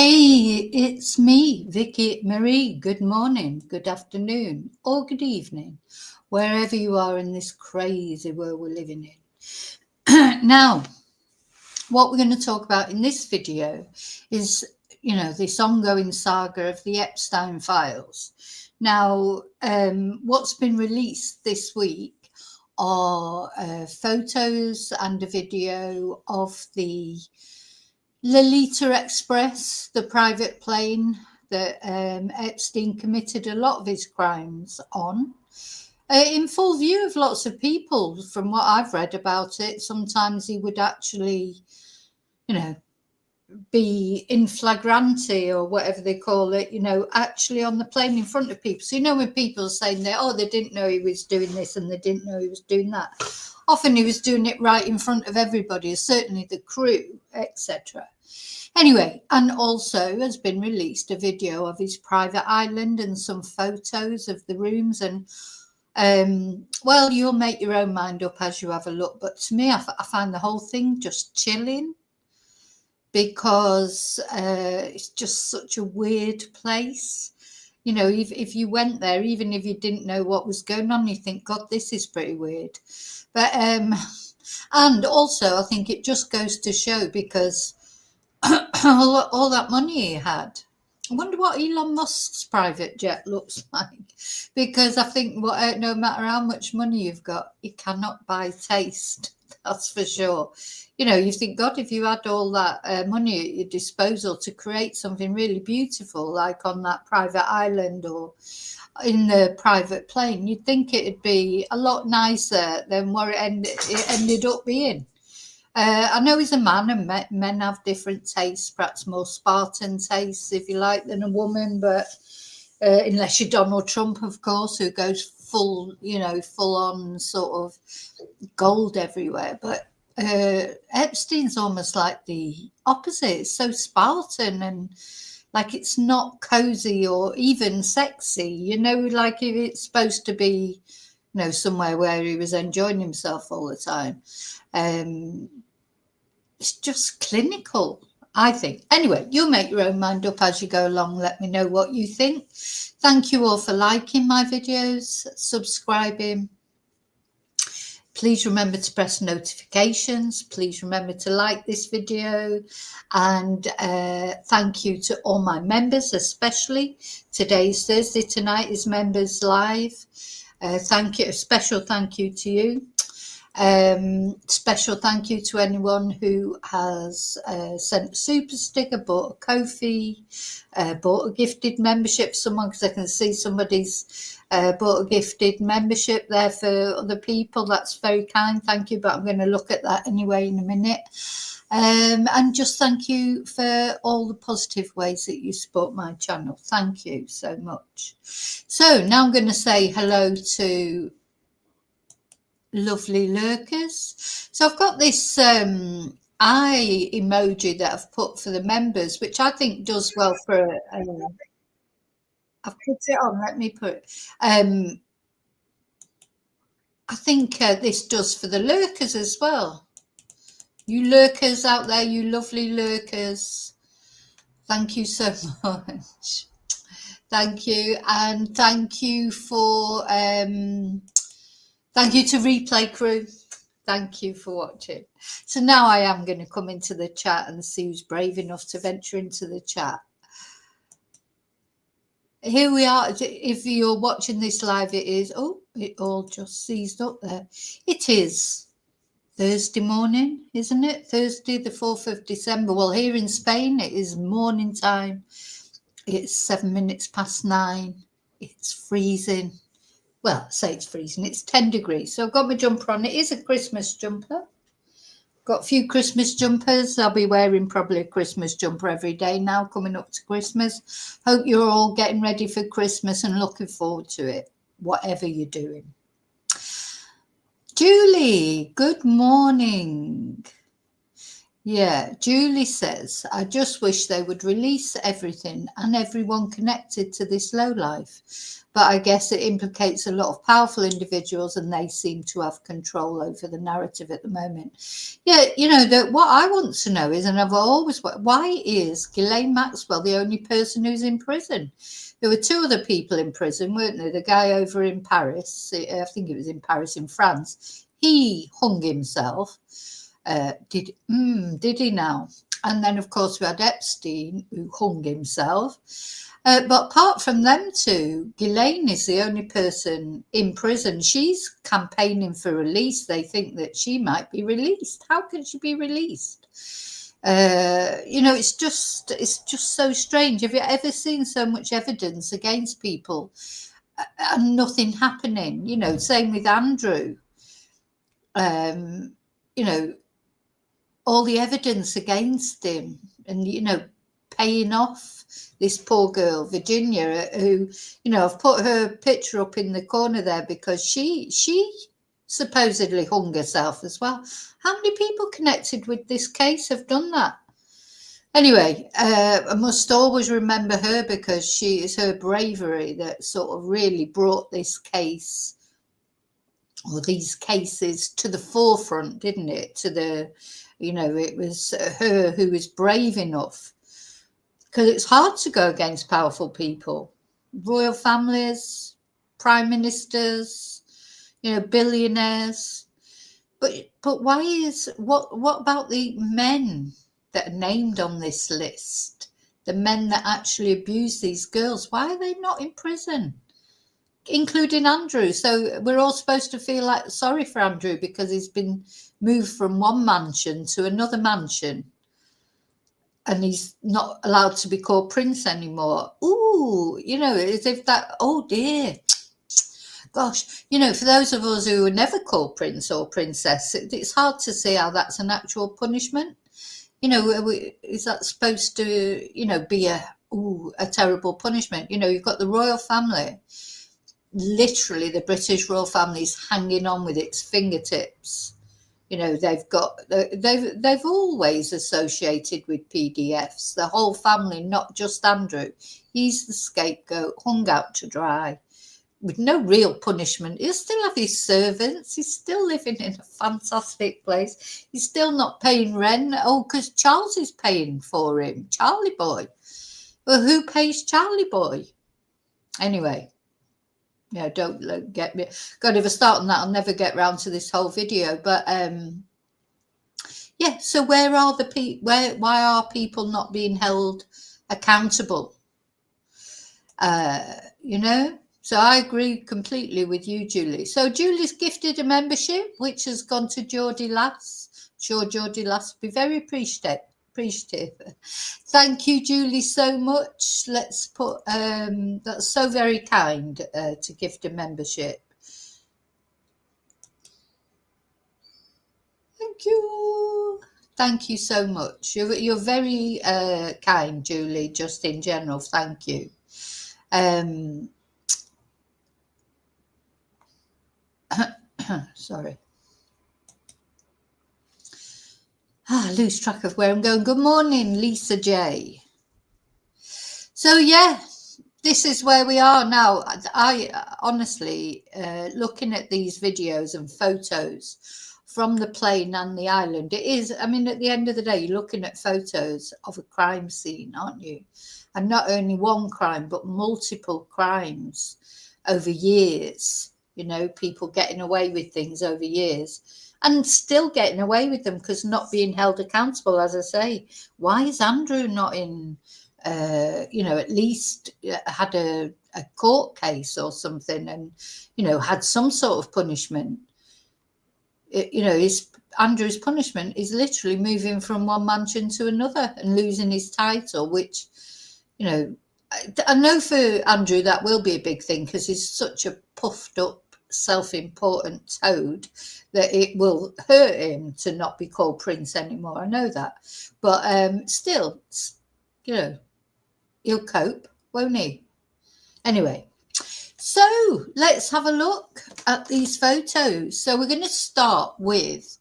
Hey, it's me, Vicky Marie. Good morning, good afternoon, or good evening, wherever you are in this crazy world we're living in. Now, what we're going to talk about in this video is, this ongoing saga of the Epstein Files. Now, what's been released this week are photos and a video of the Lolita Express, the private plane that Epstein committed a lot of his crimes on, in full view of lots of people. From what I've read about it, sometimes he would actually, be in flagrante or whatever they call it, actually on the plane in front of people. So, when people are saying that, they didn't know he was doing this and they didn't know he was doing that. Often he was doing it right in front of everybody, certainly the crew, etc. Anyway, and also has been released a video of his private island and some photos of the rooms. And, well, you'll make your own mind up as you have a look. But to me, I find the whole thing just chilling, because it's just such a weird place. If you went there, even if you didn't know what was going on, you think, God, this is pretty weird. But and also I think it just goes to show, because all that money he had, I wonder what Elon Musk's private jet looks like, because I think no matter how much money you've got, you cannot buy taste. That's for sure. You think, God, if you had all that money at your disposal to create something really beautiful, like on that private island or in the private plane, you'd think it'd be a lot nicer than what it ended up being. I know he's a man, and men have different tastes, perhaps more Spartan tastes, if you like, than a woman. But unless you're Donald Trump, of course, who goes full on sort of gold everywhere. But Epstein's almost like the opposite. It's so Spartan, and like it's not cozy or even sexy, like if it's supposed to be, somewhere where he was enjoying himself all the time. It's just clinical, I think. Anyway, you'll make your own mind up as you go along. Let me know what you think. Thank you all for liking my videos, subscribing. Please remember to press notifications. Please remember to like this video. And thank you to all my members, especially. Today's Thursday. Tonight is Members Live. Thank you. A special thank you to you. Special thank you to anyone who has sent a super sticker, bought a Ko-fi, bought a gifted membership. Someone, because I can see somebody's bought a gifted membership there for other people. That's very kind. Thank you. But I'm going to look at that anyway in a minute. And just thank you for all the positive ways that you support my channel. Thank you so much. So now I'm going to say hello to lovely lurkers. So I've got this eye emoji that I've put for the members, which I think does well for I've put it on. Let me put it. I think this does for the lurkers as well. You lurkers out there, you lovely lurkers, thank you so much. Thank you. And thank you for thank you to Replay Crew. Thank you for watching. So now I am going to come into the chat and see who's brave enough to venture into the chat. Here we are. If you're watching this live, it is, it all just seized up there. It is Thursday morning, isn't it? Thursday, the 4th of December. Well, here in Spain, it is morning time. It's 7 minutes past 9. It's freezing. Well, I say it's freezing. It's 10 degrees. So I've got my jumper on. It is a Christmas jumper. Got a few Christmas jumpers. I'll be wearing probably a Christmas jumper every day now, coming up to Christmas. Hope you're all getting ready for Christmas and looking forward to it, whatever you're doing. Julie, good morning. Yeah, Julie says, I just wish they would release everything and everyone connected to this lowlife. But I guess it implicates a lot of powerful individuals and they seem to have control over the narrative at the moment. Yeah, what I want to know is, and I've always, why is Ghislaine Maxwell the only person who's in prison? There were two other people in prison, weren't there? The guy over in Paris, I think it was in Paris in France, he hung himself. Did he now? And then, of course, we had Epstein, who hung himself. But apart from them two, Ghislaine is the only person in prison. She's campaigning for release. They think that she might be released. How can she be released? It's just so strange. Have you ever seen so much evidence against people and nothing happening? Same with Andrew. All the evidence against him and, paying off this poor girl, Virginia, who, I've put her picture up in the corner there because she supposedly hung herself as well. How many people connected with this case have done that? Anyway, I must always remember her because she is her bravery that sort of really brought this case or these cases to the forefront, didn't it? It was her who was brave enough, because it's hard to go against powerful people, royal families, prime ministers, billionaires. But why what about the men that are named on this list? The men that actually abuse these girls, why are they not in prison? Including Andrew. So we're all supposed to feel like sorry for Andrew because he's been moved from one mansion to another mansion and he's not allowed to be called prince anymore. Ooh, as if that, oh dear. Gosh, for those of us who were never called prince or princess, it's hard to see how that's an actual punishment. Is that supposed to, be a terrible punishment? You've got the royal family. Literally, the British royal family is hanging on with its fingertips. They've always associated with PDFs. The whole family, not just Andrew. He's the scapegoat, hung out to dry, with no real punishment. He'll still have his servants. He's still living in a fantastic place. He's still not paying rent. Oh, because Charles is paying for him. Charlie boy. Well, who pays Charlie boy? Anyway. Yeah, don't get me. God, if I start on that, I'll never get round to this whole video. But yeah. So where are the people? Why are people not being held accountable? So I agree completely with you, Julie. So Julie's gifted a membership, which has gone to Geordie Lass. Sure, Geordie Lass will be very appreciative. Thank you, Julie, so much. Let's put that's so very kind to gift a membership. Thank you so much. You're very kind, Julie, just in general. Thank you. Sorry. I lose track of where I'm going. Good morning, Lisa J. So, yeah, this is where we are now. I honestly, looking at these videos and photos from the plane and the island, it is, at the end of the day, you're looking at photos of a crime scene, aren't you? And not only one crime, but multiple crimes over years. People getting away with things over years. And still getting away with them because not being held accountable, as I say. Why is Andrew not in, at least had a court case or something and, had some sort of punishment? Andrew's punishment is literally moving from one mansion to another and losing his title, which, I know for Andrew that will be a big thing because he's such a puffed up, self-important toad that it will hurt him to not be called prince anymore. I know that, but still, he'll cope, won't he? Anyway, so let's have a look at these photos. So we're going to start with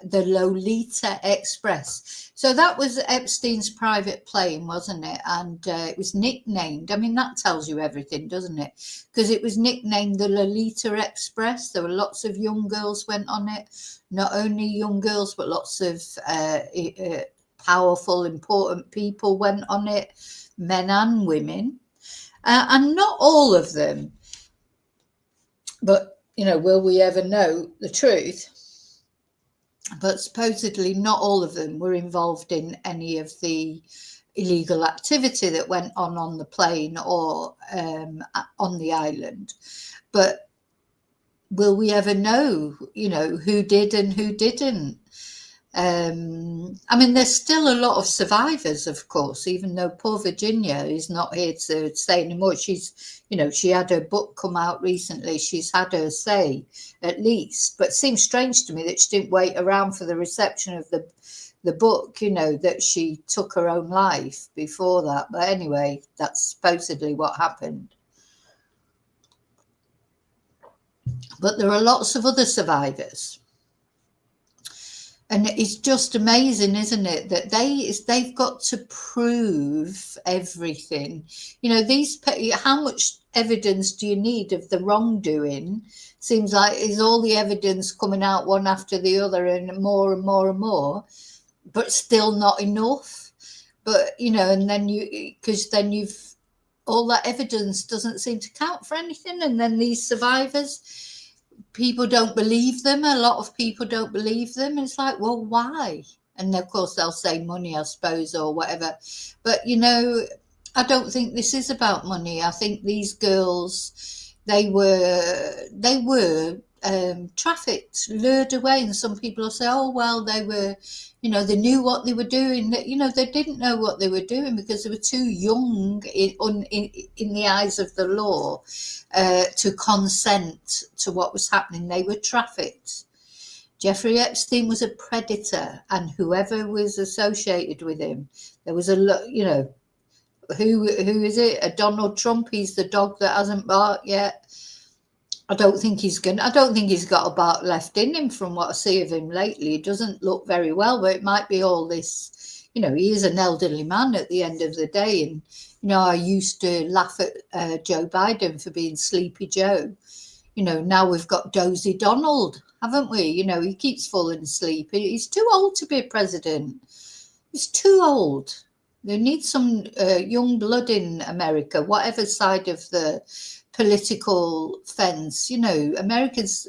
the Lolita Express. So that was Epstein's private plane, wasn't it? And it was nicknamed, I mean, that tells you everything, doesn't it? Because it was nicknamed the Lolita Express. There were lots of young girls went on it. Not only young girls, but lots of powerful, important people went on it, men and women. And not all of them. But, you know, will we ever know the truth? But supposedly not all of them were involved in any of the illegal activity that went on the plane or on the island. But will we ever know, you know, who did and who didn't? I mean, there's still a lot of survivors, of course, even though poor Virginia is not here to say anymore. She's, you know, she had her book come out recently. She's had her say, at least. But it seems strange to me that she didn't wait around for the reception of the book, you know, that she took her own life before that. But anyway, that's supposedly what happened. But there are lots of other survivors. And it's just amazing, isn't it, that they've got to prove everything. You know, how much evidence do you need of the wrongdoing? Seems like is all the evidence coming out one after the other and more and more and more, but still not enough. But, you know, and then you've all that evidence doesn't seem to count for anything. And then these survivors, people don't believe them. A lot of people don't believe them. It's like, well, why? And of course they'll say money, I suppose, or whatever. But, you know, I don't think this is about money. I think these girls, they were trafficked, lured away. And some people will say, oh, well, they were, you know, they knew what they were doing. You know, they didn't know what they were doing because they were too young in the eyes of the law to consent to what was happening. They were trafficked. Jeffrey Epstein was a predator, and whoever was associated with him, there was you know, who is it? A Donald Trump. He's the dog that hasn't barked yet. I don't think he's got a bark left in him from what I see of him lately. He doesn't look very well, but it might be all this, you know, he is an elderly man at the end of the day. And, you know, I used to laugh at Joe Biden for being Sleepy Joe. You know, now we've got Dozy Donald, haven't we? You know, he keeps falling asleep. He's too old to be a president. He's too old. They need some young blood in America, whatever side of the political fence. You know, America's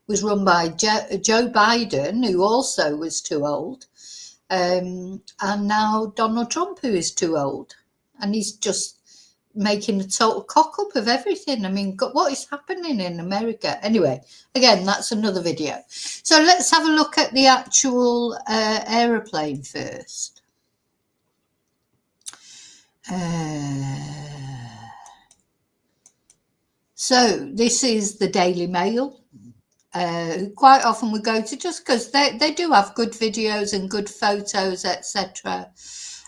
was run by Joe Biden, who also was too old, and now Donald Trump, who is too old, and he's just making a total cock up of everything. I mean, what is happening in America? Anyway, again, that's another video. So let's have a look at the actual aeroplane first. So this is the Daily Mail. Quite often we go to, just because they do have good videos and good photos, etc.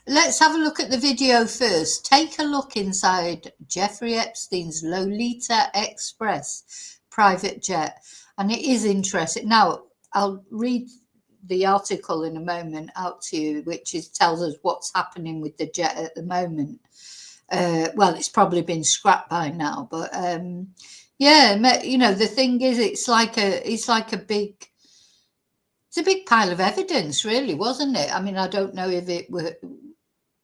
Let's have a look at the video first. Take a look inside Jeffrey Epstein's Lolita Express private jet. And it is interesting. Now, I'll read the article in a moment out to you, which tells us what's happening with the jet at the moment. Well, it's probably been scrapped by now, but yeah, you know, the thing is, it's a big pile of evidence, really, wasn't it? I mean, I don't know if it were,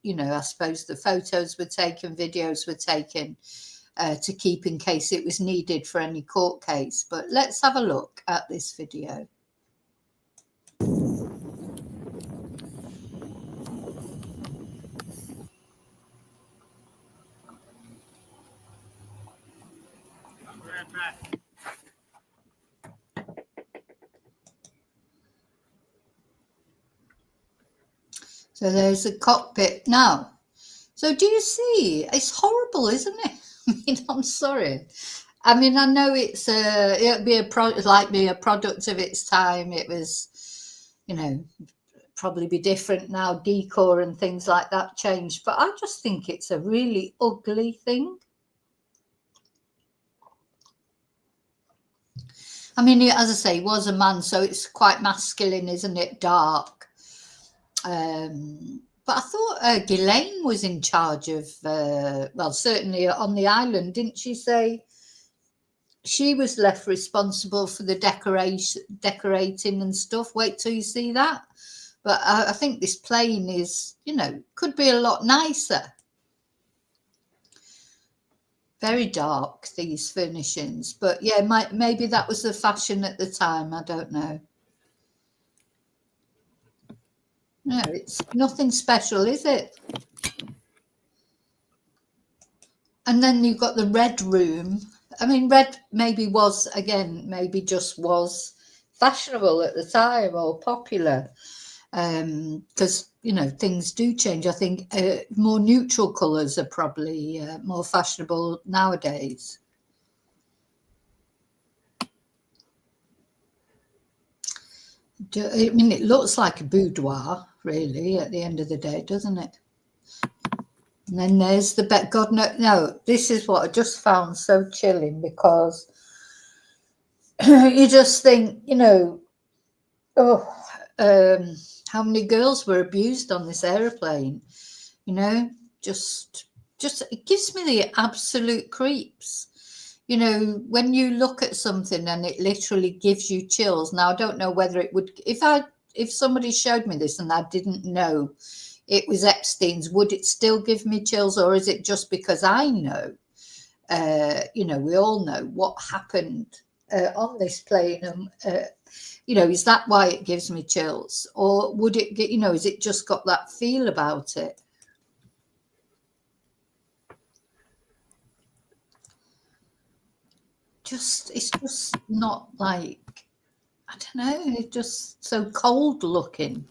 you know, I suppose the photos were taken, videos were taken to keep in case it was needed for any court case. But let's have a look at this video. So there's a cockpit now. So do you see? It's horrible, isn't it? I mean, I'm sorry. I mean, I know it'll be a product of its time. It was, you know, probably be different now. Decor and things like that changed, but I just think it's a really ugly thing. I mean, as I say, he was a man, so it's quite masculine, isn't it? Dark. But I thought Ghislaine was in charge of, well, certainly on the island, didn't she say she was left responsible for the decorating and stuff? Wait till you see that. But I think this plane is, you know, could be a lot nicer. Very dark, these furnishings. But yeah, maybe that was the fashion at the time. I don't know. No, it's nothing special, is it? And then you've got the red room. I mean, red maybe was, again, maybe just was fashionable at the time or popular. Because, you know, things do change. I think more neutral colours are probably more fashionable nowadays. I mean, it looks like a boudoir, really, at the end of the day, doesn't it? And then there's the bed. God, no, this is what I just found so chilling, because you just think, you know, how many girls were abused on this aeroplane, you know, just it gives me the absolute creeps. You know, when you look at something and it literally gives you chills. Now, I don't know whether it would, if somebody showed me this and I didn't know it was Epstein's, would it still give me chills, or is it just because I know, you know, we all know what happened on this plane, and you know, is that why it gives me chills, or would it get, you know, is it just got that feel about it? It's just not like, I don't know, it's just so cold looking.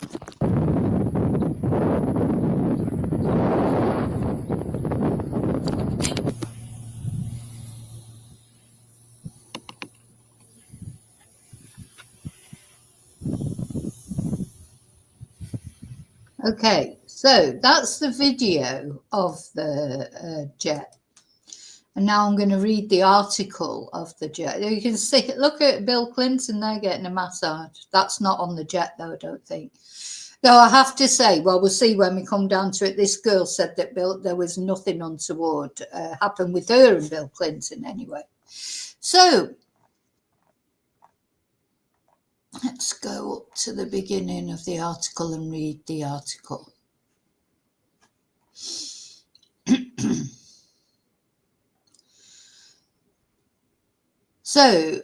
Okay, so that's the video of the jet. And now I'm going to read the article of the jet. You can see, look at Bill Clinton there getting a massage. That's not on the jet, though, I don't think. Though I have to say, well, we'll see when we come down to it. This girl said that there was nothing untoward happened with her and Bill Clinton anyway. So let's go up to the beginning of the article and read the article. So,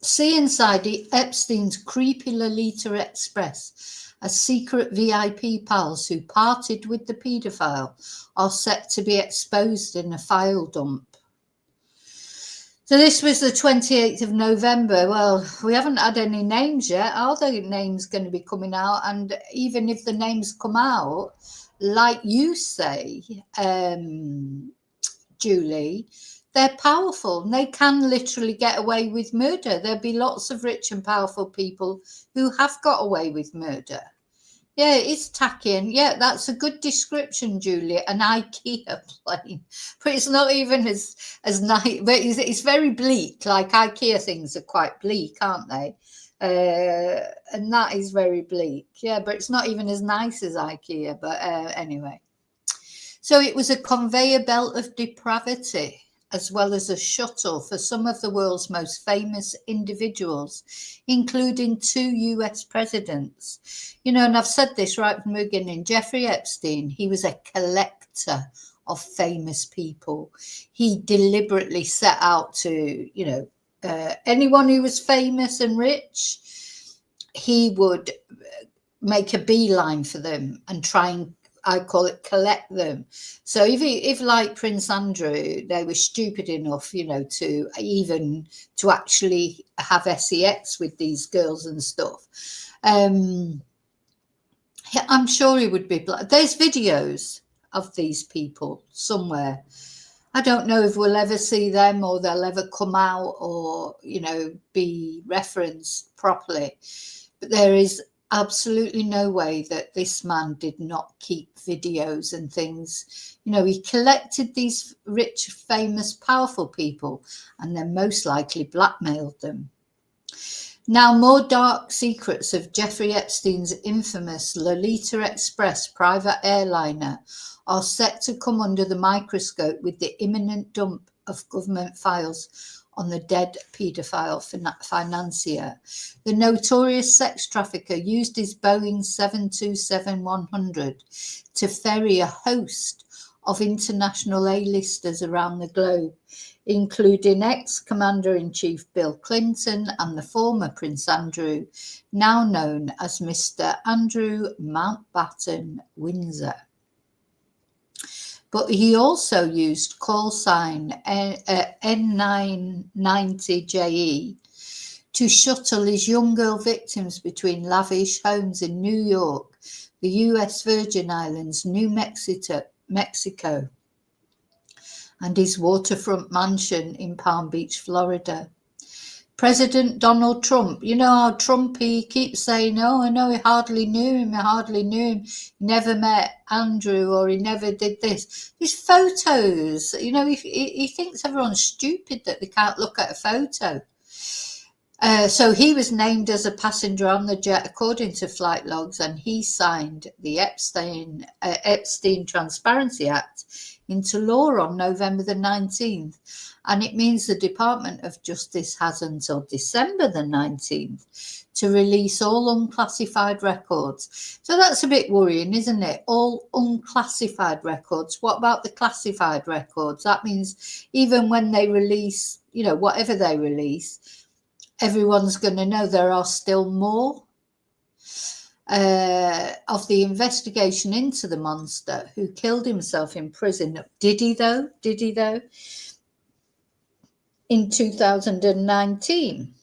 see inside Epstein's creepy Lolita Express, a secret VIP pals who parted with the paedophile are set to be exposed in a file dump. So this was the 28th of November. Well, we haven't had any names yet. Are the names going to be coming out? And even if the names come out, like you say, Julie, they're powerful and they can literally get away with murder. There'll be lots of rich and powerful people who have got away with murder. Yeah, it's tacky. And yeah, that's a good description, Julie. An IKEA plane. But it's not even as nice. But it's very bleak. Like IKEA things are quite bleak, aren't they? And that is very bleak. Yeah, but it's not even as nice as IKEA. But anyway. So it was a conveyor belt of depravity, as well as a shuttle for some of the world's most famous individuals, including 2 US presidents. You know, and I've said this right from the beginning, Jeffrey Epstein, he was a collector of famous people. He deliberately set out to, you know, anyone who was famous and rich, he would make a beeline for them and try and, I call it, collect them. So if like Prince Andrew, they were stupid enough, you know, to actually have sex with these girls and stuff, I'm sure he would be black. There's videos of these people somewhere. I don't know if we'll ever see them or they'll ever come out or, you know, be referenced properly. But there is absolutely no way that this man did not keep videos and things. You know, he collected these rich, famous, powerful people and then most likely blackmailed them. Now, more dark secrets of Jeffrey Epstein's infamous Lolita Express private airliner are set to come under the microscope with the imminent dump of government files on the dead paedophile financier. The notorious sex trafficker used his Boeing 727-100 to ferry a host of international A-listers around the globe, including ex-Commander-in-Chief Bill Clinton and the former Prince Andrew, now known as Mr. Andrew Mountbatten Windsor. But he also used call sign N990JE to shuttle his young girl victims between lavish homes in New York, the US Virgin Islands, New Mexico, and his waterfront mansion in Palm Beach, Florida. President Donald Trump, you know how Trump, he keeps saying, oh, I know, he hardly knew him, he never met Andrew, or he never did this. These photos, you know, he thinks everyone's stupid that they can't look at a photo. So he was named as a passenger on the jet according to flight logs, and he signed the Epstein Transparency Act into law on November the 19th. And it means the Department of Justice has until December the 19th to release all unclassified records. So that's a bit worrying, isn't it? All unclassified records. What about the classified records? That means even when they release, you know, whatever they release, everyone's going to know there are still more of the investigation into the monster who killed himself in prison. Did he though? In 2019.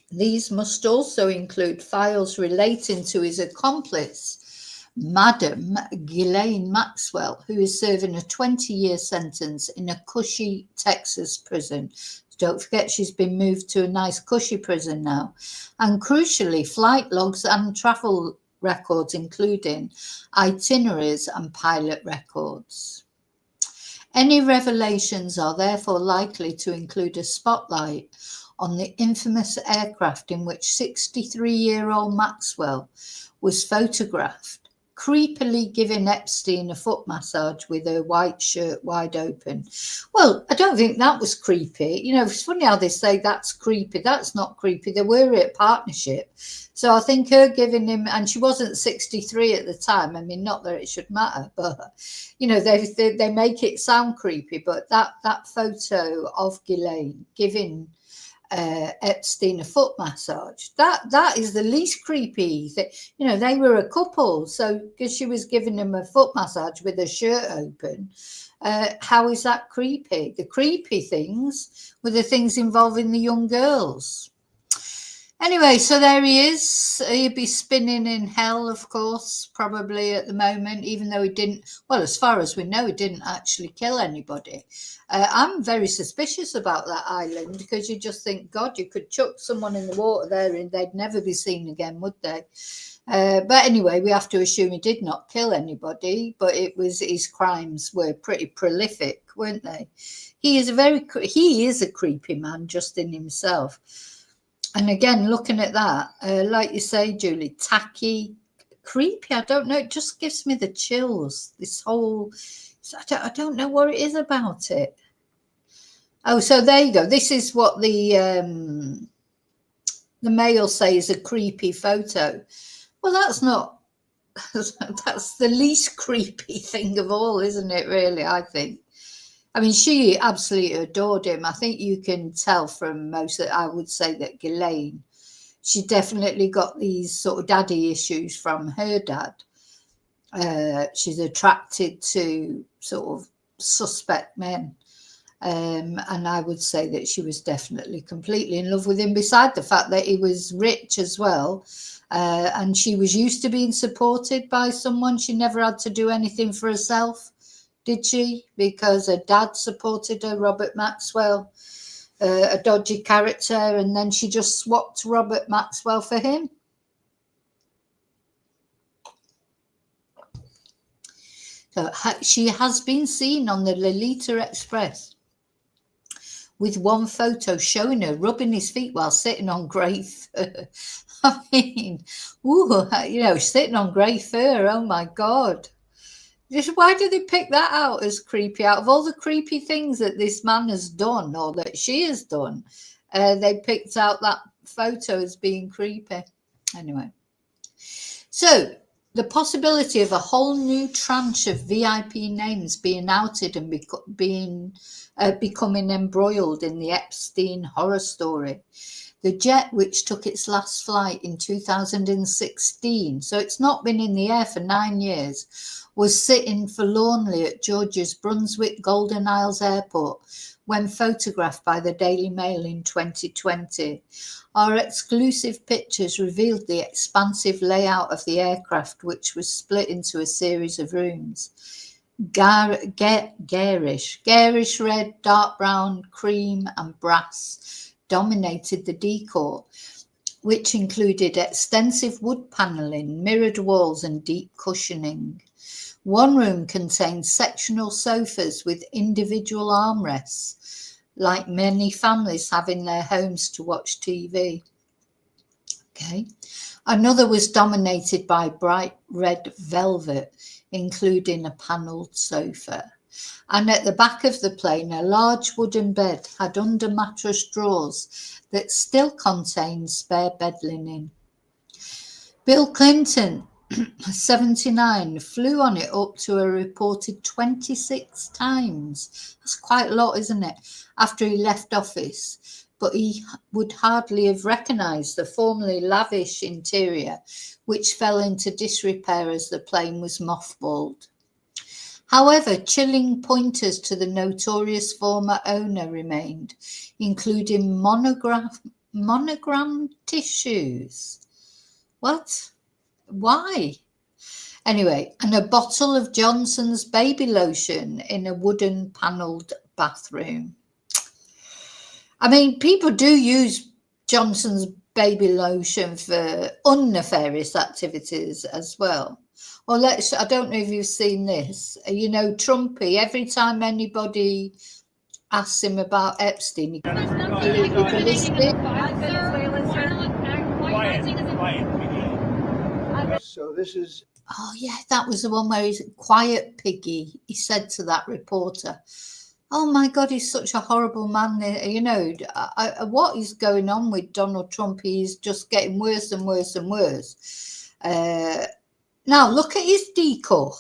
These must also include files relating to his accomplice, Madam Ghislaine Maxwell, who is serving a 20-year sentence in a cushy Texas prison. Don't forget, she's been moved to a nice cushy prison now. And crucially, flight logs and travel records, including itineraries and pilot records. Any revelations are therefore likely to include a spotlight on the infamous aircraft in which 63-year-old Maxwell was photographed, creepily giving Epstein a foot massage with her white shirt wide open. Well, I don't think that was creepy. You know, it's funny how they say that's creepy. That's not creepy. They were at partnership. So I think her giving him, and she wasn't 63 at the time. I mean, not that it should matter, but, you know, they make it sound creepy. But that photo of Ghislaine giving Epstein a foot massage, that is the least creepy. You know, they were a couple, so because she was giving him a foot massage with her shirt open, how is that creepy? The creepy things were the things involving the young girls. Anyway, so there he is. He'd be spinning in hell, of course, probably at the moment, even though he didn't, well, as far as we know, he didn't actually kill anybody. I'm very suspicious about that island, because you just think, God, you could chuck someone in the water there and they'd never be seen again, would they? But anyway, we have to assume he did not kill anybody, but it was, his crimes were pretty prolific, weren't they? He is a creepy man just in himself. And again, looking at that, like you say, Julie, tacky, creepy, I don't know, it just gives me the chills. This whole, I don't know what it is about it. Oh, so there you go. This is what the Mail say is a creepy photo. Well, that's not, that's the least creepy thing of all, isn't it, really, I think. I mean, she absolutely adored him. I think you can tell from most of, I would say that Ghislaine, she definitely got these sort of daddy issues from her dad. She's attracted to sort of suspect men. And I would say that she was definitely completely in love with him, beside the fact that he was rich as well. And she was used to being supported by someone. She never had to do anything for herself, did she? Because her dad supported her, Robert Maxwell, a dodgy character, and then she just swapped Robert Maxwell for him. So she has been seen on the Lolita Express with one photo showing her rubbing his feet while sitting on grey fur. I mean, ooh, you know, sitting on grey fur, oh my God. Why did they pick that out as creepy? Out of all the creepy things that this man has done or that she has done, they picked out that photo as being creepy. Anyway, so the possibility of a whole new tranche of VIP names being outed and becoming embroiled in the Epstein horror story. The jet, which took its last flight in 2016, so it's not been in the air for 9 years, was sitting forlornly at Georgia's Brunswick Golden Isles Airport when photographed by the Daily Mail in 2020. Our exclusive pictures revealed the expansive layout of the aircraft, which was split into a series of rooms. Garish red, dark brown, cream and brass dominated the decor, which included extensive wood panelling, mirrored walls and deep cushioning. One room contained sectional sofas with individual armrests, like many families have in their homes to watch TV. Okay. Another was dominated by bright red velvet, including a panelled sofa. And at the back of the plane, a large wooden bed had under mattress drawers that still contained spare bed linen. Bill Clinton, 79, flew on it up to a reported 26 times. That's quite a lot, isn't it? After he left office. But he would hardly have recognised the formerly lavish interior, which fell into disrepair as the plane was mothballed. However, chilling pointers to the notorious former owner remained, including monogram tissues. What? Why? Anyway, and a bottle of Johnson's baby lotion in a wooden panelled bathroom. I mean, people do use Johnson's baby lotion for unnefarious activities as well. Well, I don't know if you've seen this. You know, Trumpy, every time anybody asks him about Epstein, he So this is... Oh, yeah, that was the one where he's quiet piggy, he said to that reporter. Oh, my God, he's such a horrible man. You know, what is going on with Donald Trump? He's just getting worse and worse and worse. Now, look at his decor.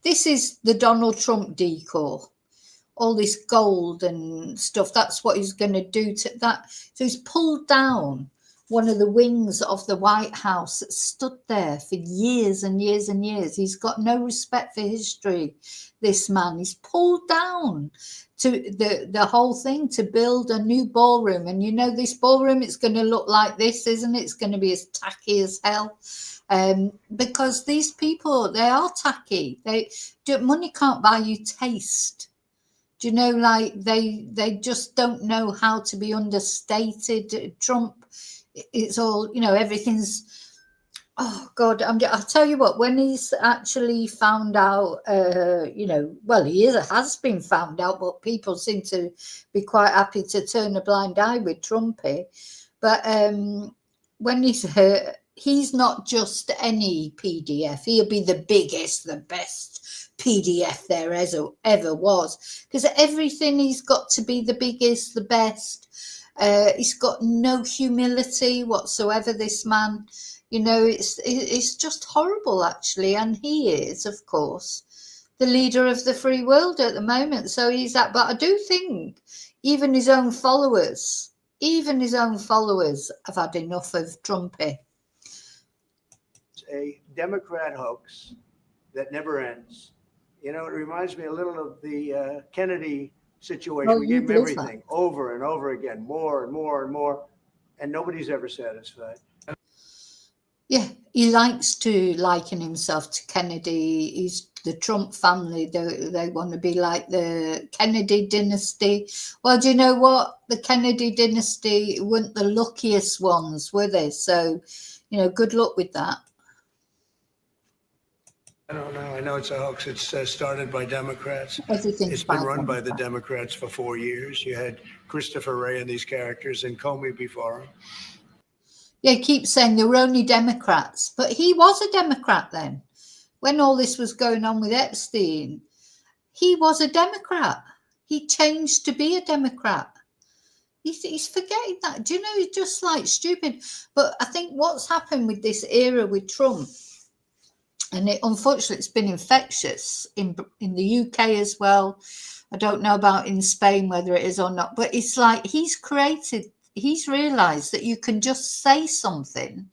This is the Donald Trump decor. All this gold and stuff. That's what he's going to do to that. So he's pulled down one of the wings of the White House that stood there for years and years and years. He's got no respect for history, this man. He's pulled down to the whole thing to build a new ballroom. And you know, this ballroom, it's going to look like this, isn't it? It's going to be as tacky as hell. Because these people, they are tacky. Money can't buy you taste. Do you know, like they just don't know how to be understated. Trump, it's all, you know, everything's, oh God, I'll tell you what, when he's actually found out, you know, well, has been found out, but people seem to be quite happy to turn a blind eye with Trumpy. But when he's not just any PDF, he'll be the biggest, the best PDF there ever was, because everything he's got to be the biggest, the best. He's got no humility whatsoever, this man. You know, it's just horrible, actually. And he is, of course, the leader of the free world at the moment. So he's that. But I do think even his own followers have had enough of Trumpy. A Democrat hoax that never ends. You know, it reminds me a little of the Kennedy situation. Oh, we gave him everything over and over again, more and more and more, and nobody's ever satisfied. Yeah, he likes to liken himself to Kennedy. He's the Trump family. They want to be like the Kennedy dynasty. Well, do you know what? The Kennedy dynasty weren't the luckiest ones, were they? So, you know, good luck with that. I don't know. I know it's a hoax. It's started by Democrats. Everything's It's been by run by the Democrat. Democrats for 4 years. You had Christopher Wray and these characters and Comey before him. Yeah, he keeps saying they were only Democrats, but he was a Democrat then. When all this was going on with Epstein, he was a Democrat. He changed to be a Democrat. He's forgetting that. Do you know, he's just like stupid. But I think what's happened with this era with Trump, and unfortunately it's been infectious in the UK as well. I don't know about in Spain whether it is or not, but it's like he's realised that you can just say something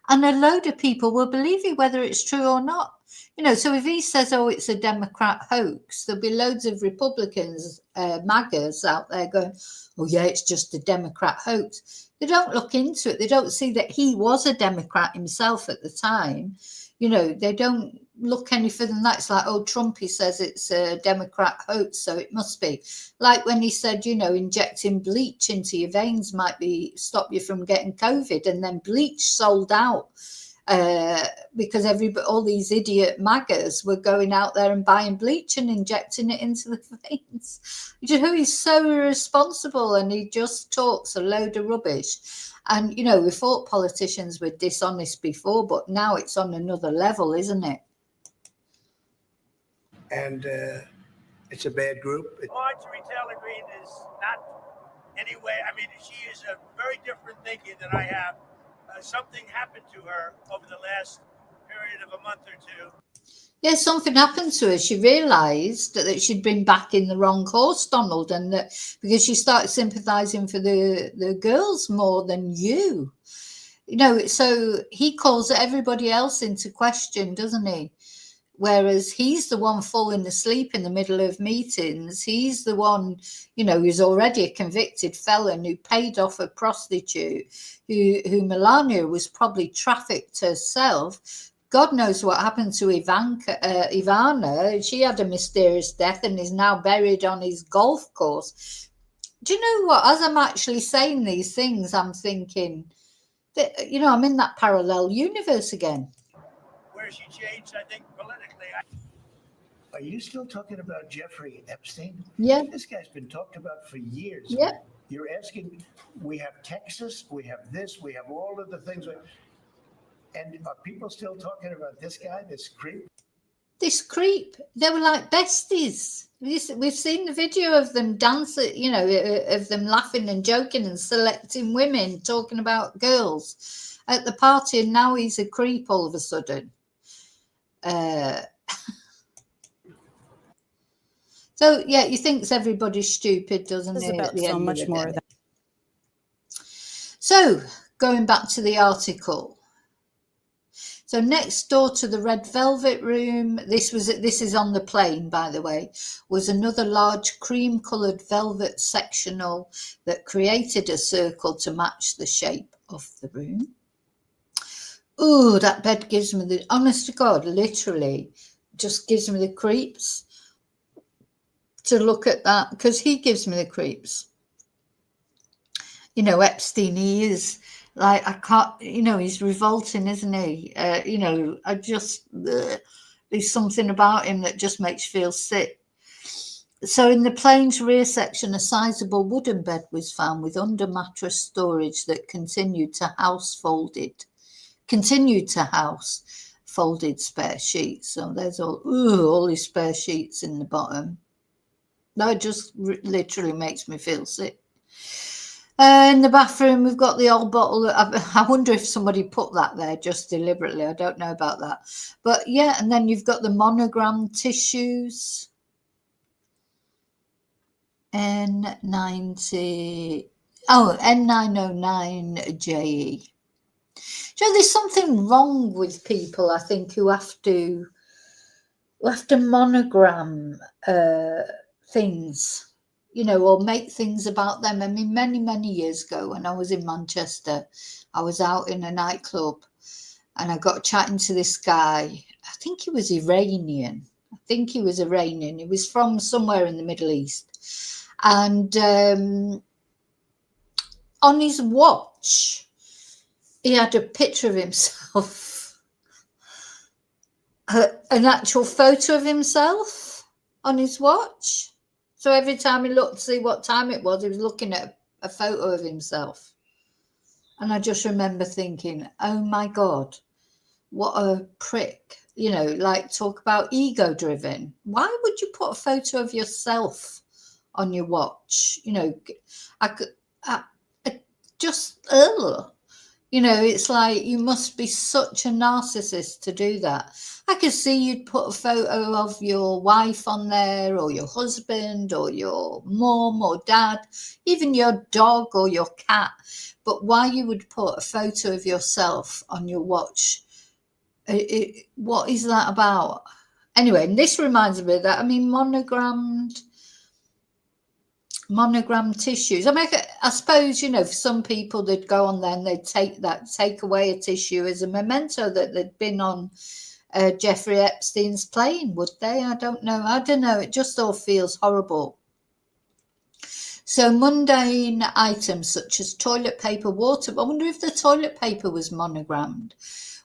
and a load of people will believe you whether it's true or not. You know, so if he says, oh, it's a Democrat hoax, there'll be loads of Republicans, MAGAs out there going, oh, yeah, it's just a Democrat hoax. They don't look into it. They don't see that he was a Democrat himself at the time. You know, they don't look any further than that. It's like, oh, Trump, he says it's a Democrat hoax, so it must be. Like when he said, you know, injecting bleach into your veins might stop you from getting COVID, and then bleach sold out. Because all these idiot MAGAs were going out there and buying bleach and injecting it into the veins. You know, he's so irresponsible and he just talks a load of rubbish. And, you know, we thought politicians were dishonest before, but now it's on another level, isn't it? And it's a bad group. Marjorie Taylor Greene is not anyway. I mean, she is a very different thinking than I have. Something happened to her over the last period of a month or two. Yeah, something happened to her. She realised that she'd been backing the wrong horse, Donald, and that because she started sympathising for the girls more than you. You know, so he calls everybody else into question, doesn't he? Whereas he's the one falling asleep in the middle of meetings. He's the one, you know, who's already a convicted felon who paid off a prostitute, who Melania was probably trafficked herself. God knows what happened to Ivana. She had a mysterious death and is now buried on his golf course. Do you know what? As I'm actually saying these things, I'm thinking that, you know, I'm in that parallel universe again. Where she changed, I think, politically. Are you still talking about Jeffrey Epstein? Yeah. This guy's been talked about for years. Yeah. You're asking, we have Texas, we have this, we have all of the things. And are people still talking about this guy, this creep? This creep. They were like besties. We've seen the video of them dancing, you know, of them laughing and joking and selecting women, talking about girls at the party, and now he's a creep all of a sudden. So, yeah, he thinks everybody's stupid, doesn't he? About so much more. So, going back to the article. So next door to the red velvet room, this is on the plane, by the way, was another large cream-coloured velvet sectional that created a circle to match the shape of the room. Ooh, that bed gives me the, honest to God, literally, just gives me the creeps to look at that, because he gives me the creeps. You know, Epstein, he is... Like, I can't, you know, he's revolting, isn't he? You know, there's something about him that just makes you feel sick. So in the plane's rear section, a sizable wooden bed was found with under mattress storage that continued to house folded spare sheets. So there's all these spare sheets in the bottom. That just literally makes me feel sick. In the bathroom, we've got the old bottle. I wonder if somebody put that there just deliberately. I don't know about that. But yeah, and then you've got the monogram tissues. N909JE. So there's something wrong with people, I think, who have to monogram things. You know, or make things about them. I mean, many, many years ago when I was in Manchester, I was out in a nightclub and I got chatting to this guy. I think he was Iranian. He was from somewhere in the Middle East. And on his watch, he had a picture of himself an actual photo of himself on his watch. So every time he looked to see what time it was, he was looking at a photo of himself. And I just remember thinking, oh my God, what a prick. You know, like, talk about ego driven. Why would you put a photo of yourself on your watch? You know, I just, you know, it's like, you must be such a narcissist to do that. I could see you'd put a photo of your wife on there, or your husband, or your mum or dad, even your dog or your cat. But why you would put a photo of yourself on your watch? What is that about? Anyway, and this reminds me of that. I mean, monogrammed tissues. I mean, I suppose, you know, for some people, they'd go on there and they'd take away a tissue as a memento that they'd been on Jeffrey Epstein's plane, would they? I don't know. It just all feels horrible. So mundane items such as toilet paper, water. I wonder if the toilet paper was monogrammed.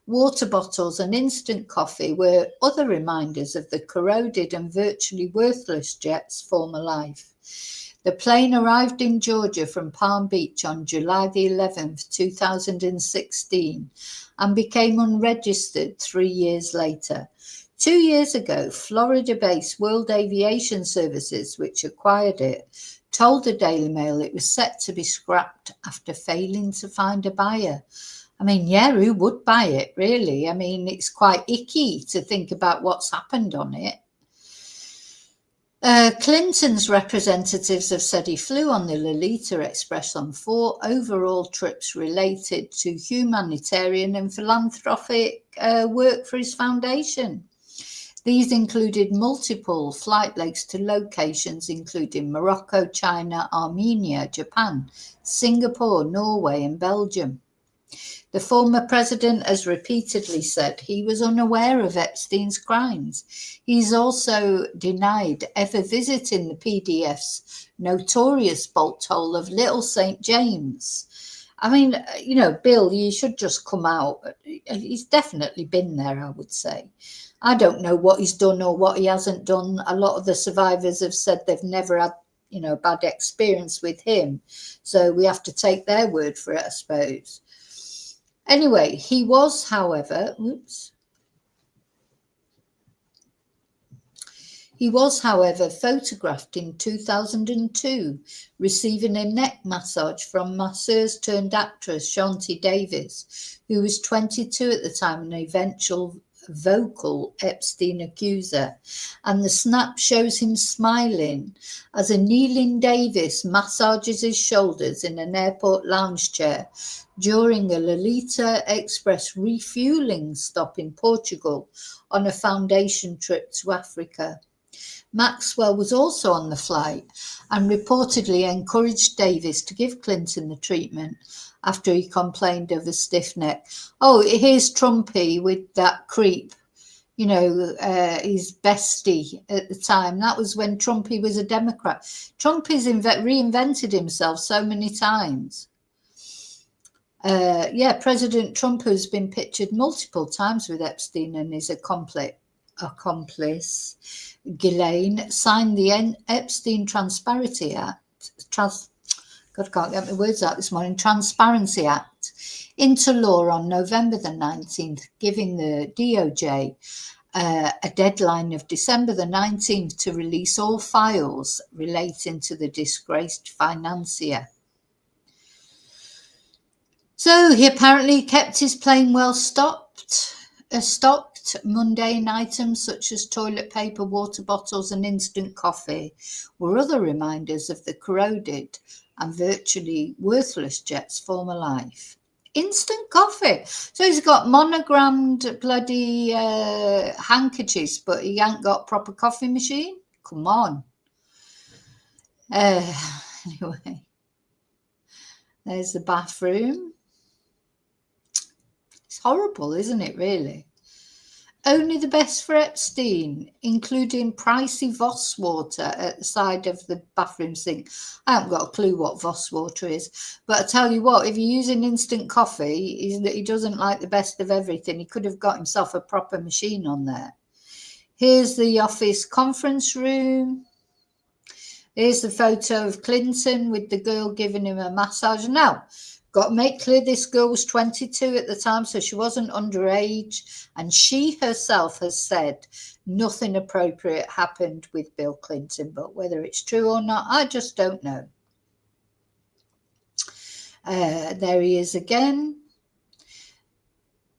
Water bottles and instant coffee were other reminders of the corroded and virtually worthless jet's former life. The plane arrived in Georgia from Palm Beach on July the 11th, 2016, and became unregistered 3 years later. 2 years ago, Florida-based World Aviation Services, which acquired it, told the Daily Mail it was set to be scrapped after failing to find a buyer. I mean, yeah, who would buy it, really? I mean, it's quite icky to think about what's happened on it. Clinton's representatives have said he flew on the Lolita Express on 4 overall trips related to humanitarian and philanthropic work for his foundation. These included multiple flight legs to locations including Morocco, China, Armenia, Japan, Singapore, Norway, and Belgium. The former president has repeatedly said he was unaware of Epstein's crimes. He's also denied ever visiting the PDF's notorious bolt hole of Little St. James. I mean, you know, Bill, you should just come out. He's definitely been there, I would say. I don't know what he's done or what he hasn't done. A lot of the survivors have said they've never had, you know, bad experience with him. So we have to take their word for it, I suppose. Anyway, he was, however, photographed in 2002, receiving a neck massage from masseuse turned actress Shanti Davis, who was 22 at the time and eventual vocal Epstein accuser. And the snap shows him smiling as a kneeling Davis massages his shoulders in an airport lounge chair during a Lolita Express refueling stop in Portugal on a foundation trip to Africa. Maxwell was also on the flight and reportedly encouraged Davis to give Clinton the treatment after he complained of a stiff neck. Oh, here's Trumpy with that creep, you know, his bestie at the time. That was when Trumpy was a Democrat. Trumpy's reinvented himself so many times. President Trump has been pictured multiple times with Epstein and his accomplice, Ghislaine, signed the Epstein Transparency Act. God, I can't get my words out this morning. Transparency Act into law on November the 19th, giving the DOJ a deadline of December the 19th to release all files relating to the disgraced financier. So he apparently kept his plane well stocked. Mundane items such as toilet paper, water bottles, and instant coffee were other reminders of the corroded and virtually worthless jet's former life. Instant coffee. So he's got monogrammed bloody handkerchiefs, but he ain't got proper coffee machine? Come on. Anyway, there's the bathroom. It's horrible, isn't it, really? only the best for Epstein, including pricey Voss water at the side of the bathroom sink. I haven't got a clue what Voss water is, but I tell you what, if you're using instant coffee, he doesn't like the best of everything. He could have got himself a proper machine on there. Here's the office conference room. Here's the photo of Clinton with the girl giving him a massage. Now, got to make clear this girl was 22 at the time, so she wasn't underage. And she herself has said nothing appropriate happened with Bill Clinton. But whether it's true or not, I just don't know. There he is again.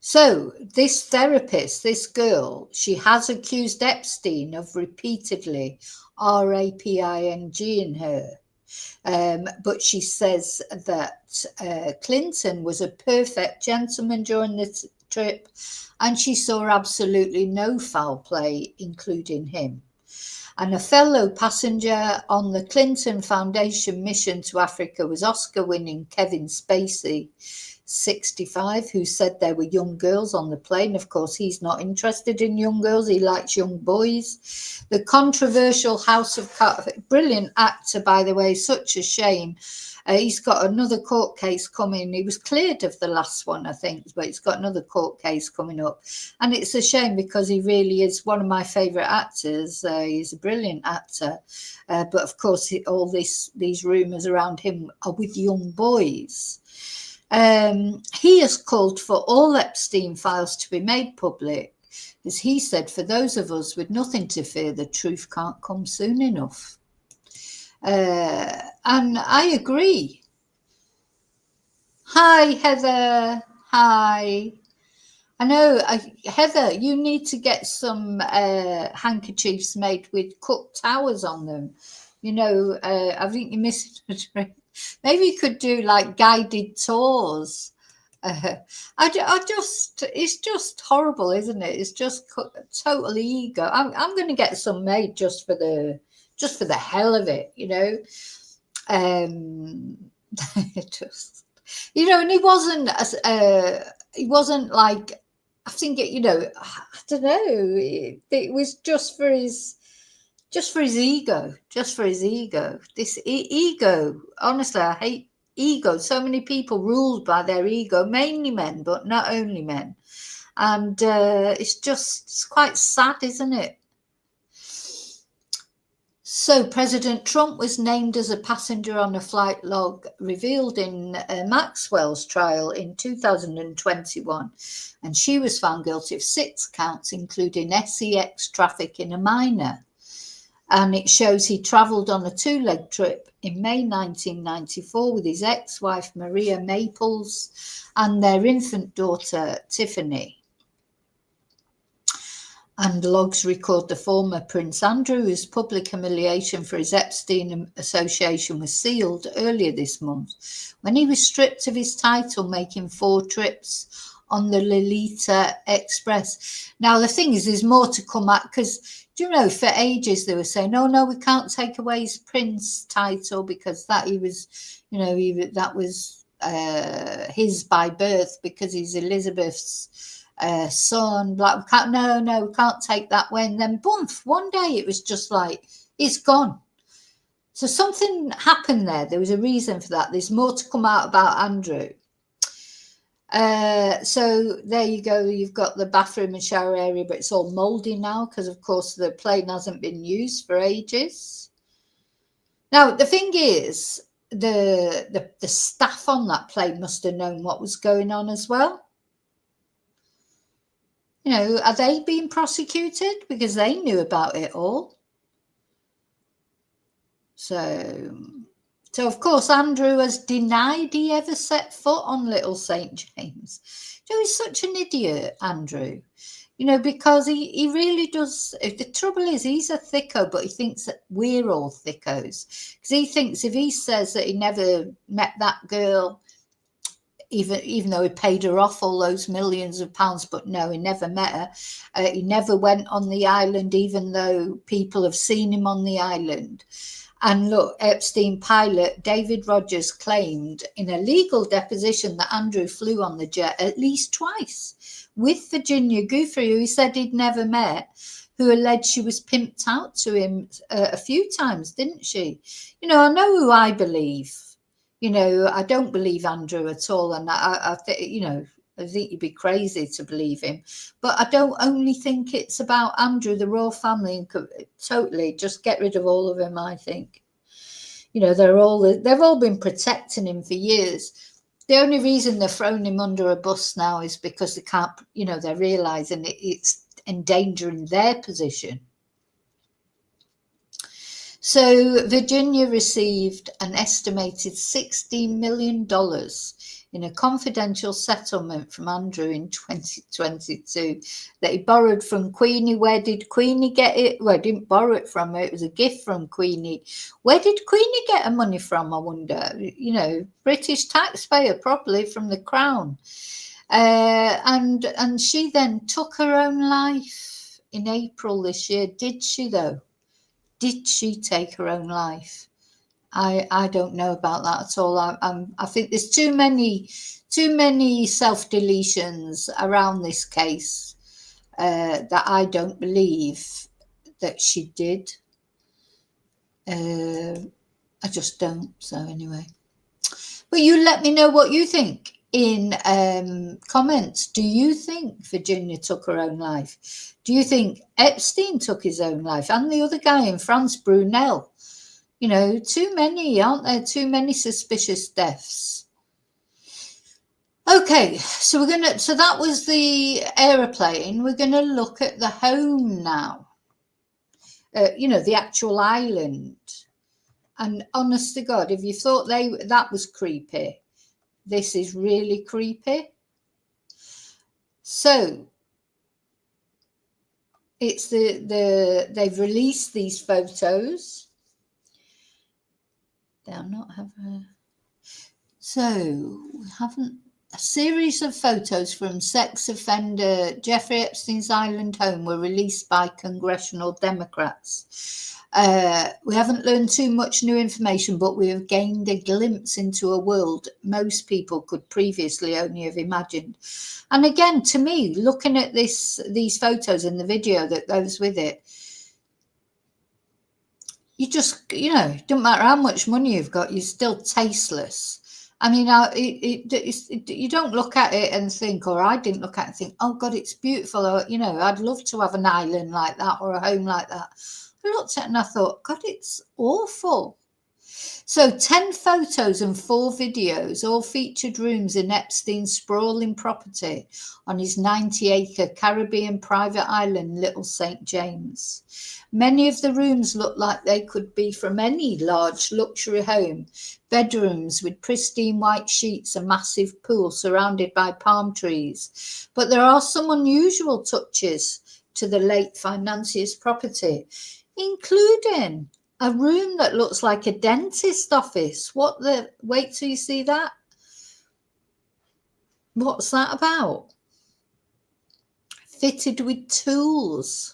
So this therapist, this girl, she has accused Epstein of repeatedly raping her. But she says that Clinton was a perfect gentleman during the trip, and she saw absolutely no foul play, including him. And a fellow passenger on the Clinton Foundation mission to Africa was Oscar-winning Kevin Spacey, 65, who said there were young girls on the plane. Of course, he's not interested in young girls. He likes young boys. The controversial House of Cards, brilliant actor, by the way, such a shame. He's got another court case coming. He was cleared of the last one, I think, but he's got another court case coming up. And it's a shame because he really is one of my favourite actors. He's a brilliant actor. But of course, all these rumours around him are with young boys. He has called for all Epstein files to be made public. As he said, for those of us with nothing to fear, the truth can't come soon enough. And I agree. Hi, Heather. Hi. I know, Heather, you need to get some handkerchiefs made with cooked towers on them. You know, I think you're missing a trick. Maybe you could do like guided tours. It's just horrible, isn't it? It's just total ego. I'm going to get some made just for the hell of it, you know. Just, you know, and he wasn't like, I think it, you know, I don't know. It was just for his ego, This ego, honestly, I hate ego. So many people ruled by their ego, mainly men, but not only men. And it's quite sad, isn't it? So President Trump was named as a passenger on a flight log revealed in Maxwell's trial in 2021. And she was found guilty of 6 counts, including sex trafficking a minor. And it shows he travelled on a 2-leg trip in May 1994 with his ex-wife Maria Maples and their infant daughter Tiffany. And logs record the former Prince Andrew, whose public humiliation for his Epstein association was sealed earlier this month, when he was stripped of his title, making 4 trips on the Lolita Express. Now, the thing is, there's more to come at, because, do you know, for ages they were saying, oh, no, we can't take away his Prince title because that he was, you know, that was his by birth because he's Elizabeth's son. Like, we can't take that away. And then, boom, one day it was just like, it's gone. So something happened there. There was a reason for that. There's more to come out about Andrew. So there you go. You've got the bathroom and shower area, but it's all mouldy now because, of course, the plane hasn't been used for ages. Now, the thing is, the staff on that plane must have known what was going on as well. You know, are they being prosecuted because they knew about it all? So of course, Andrew has denied he ever set foot on Little St. James. You know, he's such an idiot, Andrew. You know, because he really does. The trouble is, he's a thicko, but he thinks that we're all thickos. Because he thinks if he says that he never met that girl, even though he paid her off all those millions of pounds, but no, he never met her. He never went on the island, even though people have seen him on the island. And look, Epstein pilot David Rogers claimed in a legal deposition that Andrew flew on the jet at least twice with Virginia Giuffre, who he said he'd never met, who alleged she was pimped out to him a few times, didn't she? You know, I know who I believe. You know, I don't believe Andrew at all. And I think, you know, I think you'd be crazy to believe him. But I don't only think it's about Andrew, the royal family, and totally just get rid of all of them, I think. You know, they've all been protecting him for years. The only reason they're throwing him under a bus now is because they can't, you know, they're realizing it's endangering their position. So Virginia received an estimated $16 million in a confidential settlement from Andrew in 2022 that he borrowed from Queenie. Where did Queenie get it? Well, he didn't borrow it from her. It was a gift from Queenie. Where did Queenie get her money from, I wonder? You know, British taxpayer, probably from the Crown. And she then took her own life in April this year. Did she, though? Did she take her own life? I don't know about that at all. I think there's too many self-deletions around this case that I don't believe that she did. I just don't. So anyway, but you let me know what you think in comments. Do you think Virginia took her own life? Do you think Epstein took his own life? And the other guy in France, Brunel? You know, too many, aren't there? Too many suspicious deaths. Okay, so so that was the aeroplane. We're going to look at the home now. You know, the actual island. And honest to God, if you thought that was creepy, this is really creepy. So it's they've released these photos. They'll not have so we haven't a series of photos from sex offender Jeffrey Epstein's island home were released by congressional Democrats. We haven't learned too much new information, but we have gained a glimpse into a world most people could previously only have imagined. And again, to me, looking at these photos and the video that goes with it, you just, you know, it doesn't matter how much money you've got, you're still tasteless. I mean, you don't look at it and think, or I didn't look at it and think, oh God, it's beautiful. Or, you know, I'd love to have an island like that or a home like that. I looked at it and I thought, God, it's awful. So 10 photos and 4 videos all featured rooms in Epstein's sprawling property on his 90-acre Caribbean private island, Little St. James. Many of the rooms look like they could be from any large luxury home. Bedrooms with pristine white sheets, a massive pool surrounded by palm trees. But there are some unusual touches to the late financier's property, including a room that looks like a dentist office. Wait till you see that. What's that about? Fitted with tools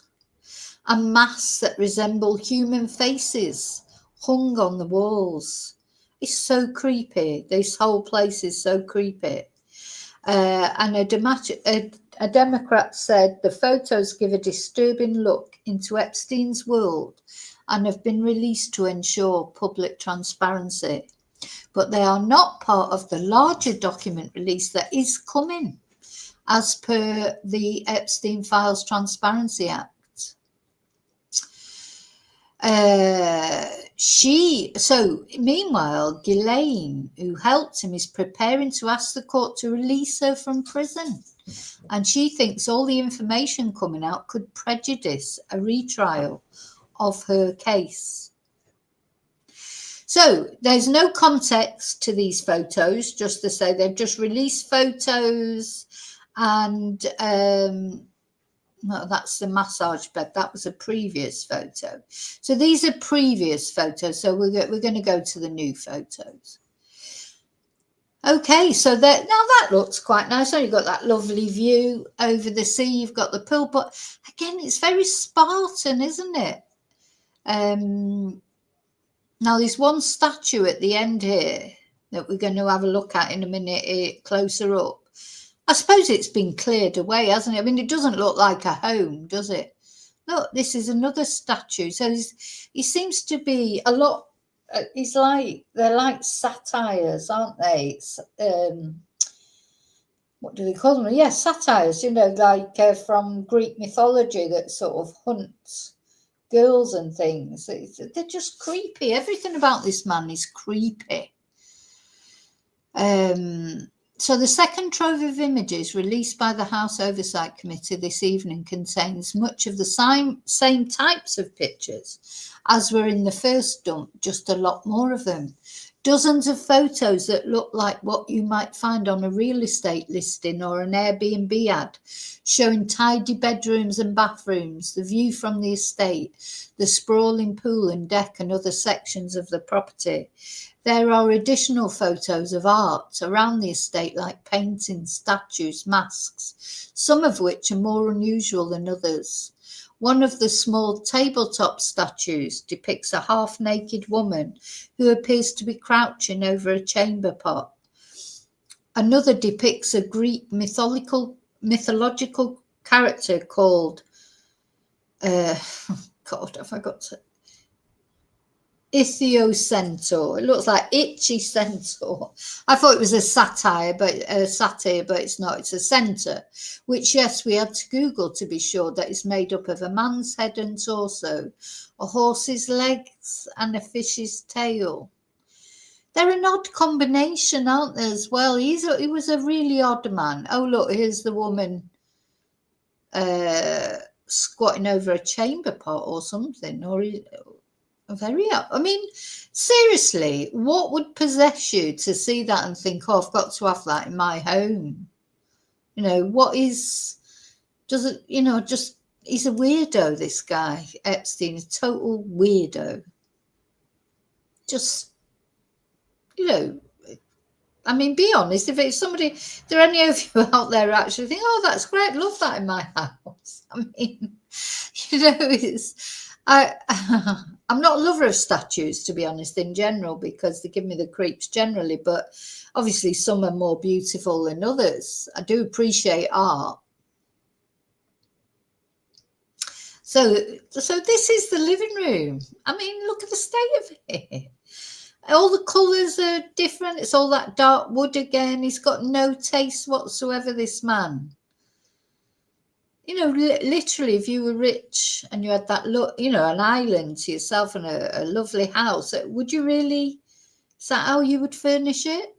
and masks that resemble human faces hung on the walls. It's so creepy. This whole place is so creepy. And a Democrat said the photos give a disturbing look into Epstein's world and have been released to ensure public transparency. But they are not part of the larger document release that is coming as per the Epstein Files Transparency Act. Meanwhile, Ghislaine, who helped him, is preparing to ask the court to release her from prison. And she thinks all the information coming out could prejudice a retrial of her case. So there's no context to these photos, just to say they've just released photos and well, that's the massage bed. That was a previous photo. So these are previous photos. So we're going to go to the new photos. Okay, so now that looks quite nice. So you've got that lovely view over the sea. You've got the pool, but again, it's very Spartan, isn't it? Now there's one statue at the end here that we're going to have a look at in a minute closer up. I suppose it's been cleared away, hasn't it? I mean, it doesn't look like a home, does it? Look, this is another statue. So he seems to be a lot. They're like satires, aren't they? What do they call them? Yeah, satires. Like from Greek mythology that sort of hunt girls and things. They're just creepy. Everything about this man is creepy. So the second trove of images released by the House Oversight Committee this evening contains much of the same types of pictures as were in the first dump, just a lot more of them. Dozens of photos that look like what you might find on a real estate listing or an Airbnb ad, showing tidy bedrooms and bathrooms, the view from the estate, the sprawling pool and deck and other sections of the property. There are additional photos of art around the estate, like paintings, statues, masks, some of which are more unusual than others. One of the small tabletop statues depicts a half-naked woman who appears to be crouching over a chamber pot. Another depicts a Greek mythological character called, God, I forgot to. Centaur. It looks like Itchy Centaur. I thought it was a satire, but it's not. It's a centaur, which, yes, we had to Google to be sure that it's made up of a man's head and torso, a horse's legs, and a fish's tail. They're an odd combination, aren't they, as well? He was a really odd man. Oh, look, here's the woman squatting over a chamber pot or something, I mean, seriously, what would possess you to see that and think, oh, I've got to have that in my home? He's a weirdo, this guy, Epstein, a total weirdo. Just, I mean, be honest, if it's somebody, if there are any of you out there who actually think, oh, that's great, love that in my house. I mean, I'm not a lover of statues, to be honest, in general, because they give me the creeps generally, but obviously some are more beautiful than others. I do appreciate art. So this is the living room. I mean, look at the state of it. All the colours are different. It's all that dark wood again. He's got no taste whatsoever, this man. Literally, if you were rich and you had that an island to yourself and a lovely house, would you really, is that how you would furnish it?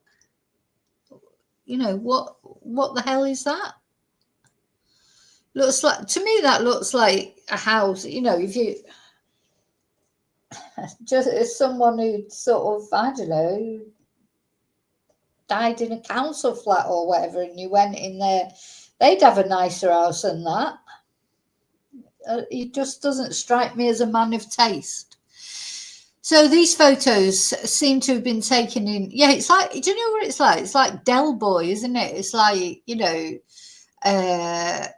What the hell is that? Looks like, to me, that looks like a house, if you, just as someone who sort of, I don't know, died in a council flat or whatever, and you went in there, they'd have a nicer house than that. He just doesn't strike me as a man of taste. So these photos seem to have been taken in. Yeah, it's like, do you know what it's like? It's like Del Boy, isn't it? It's like,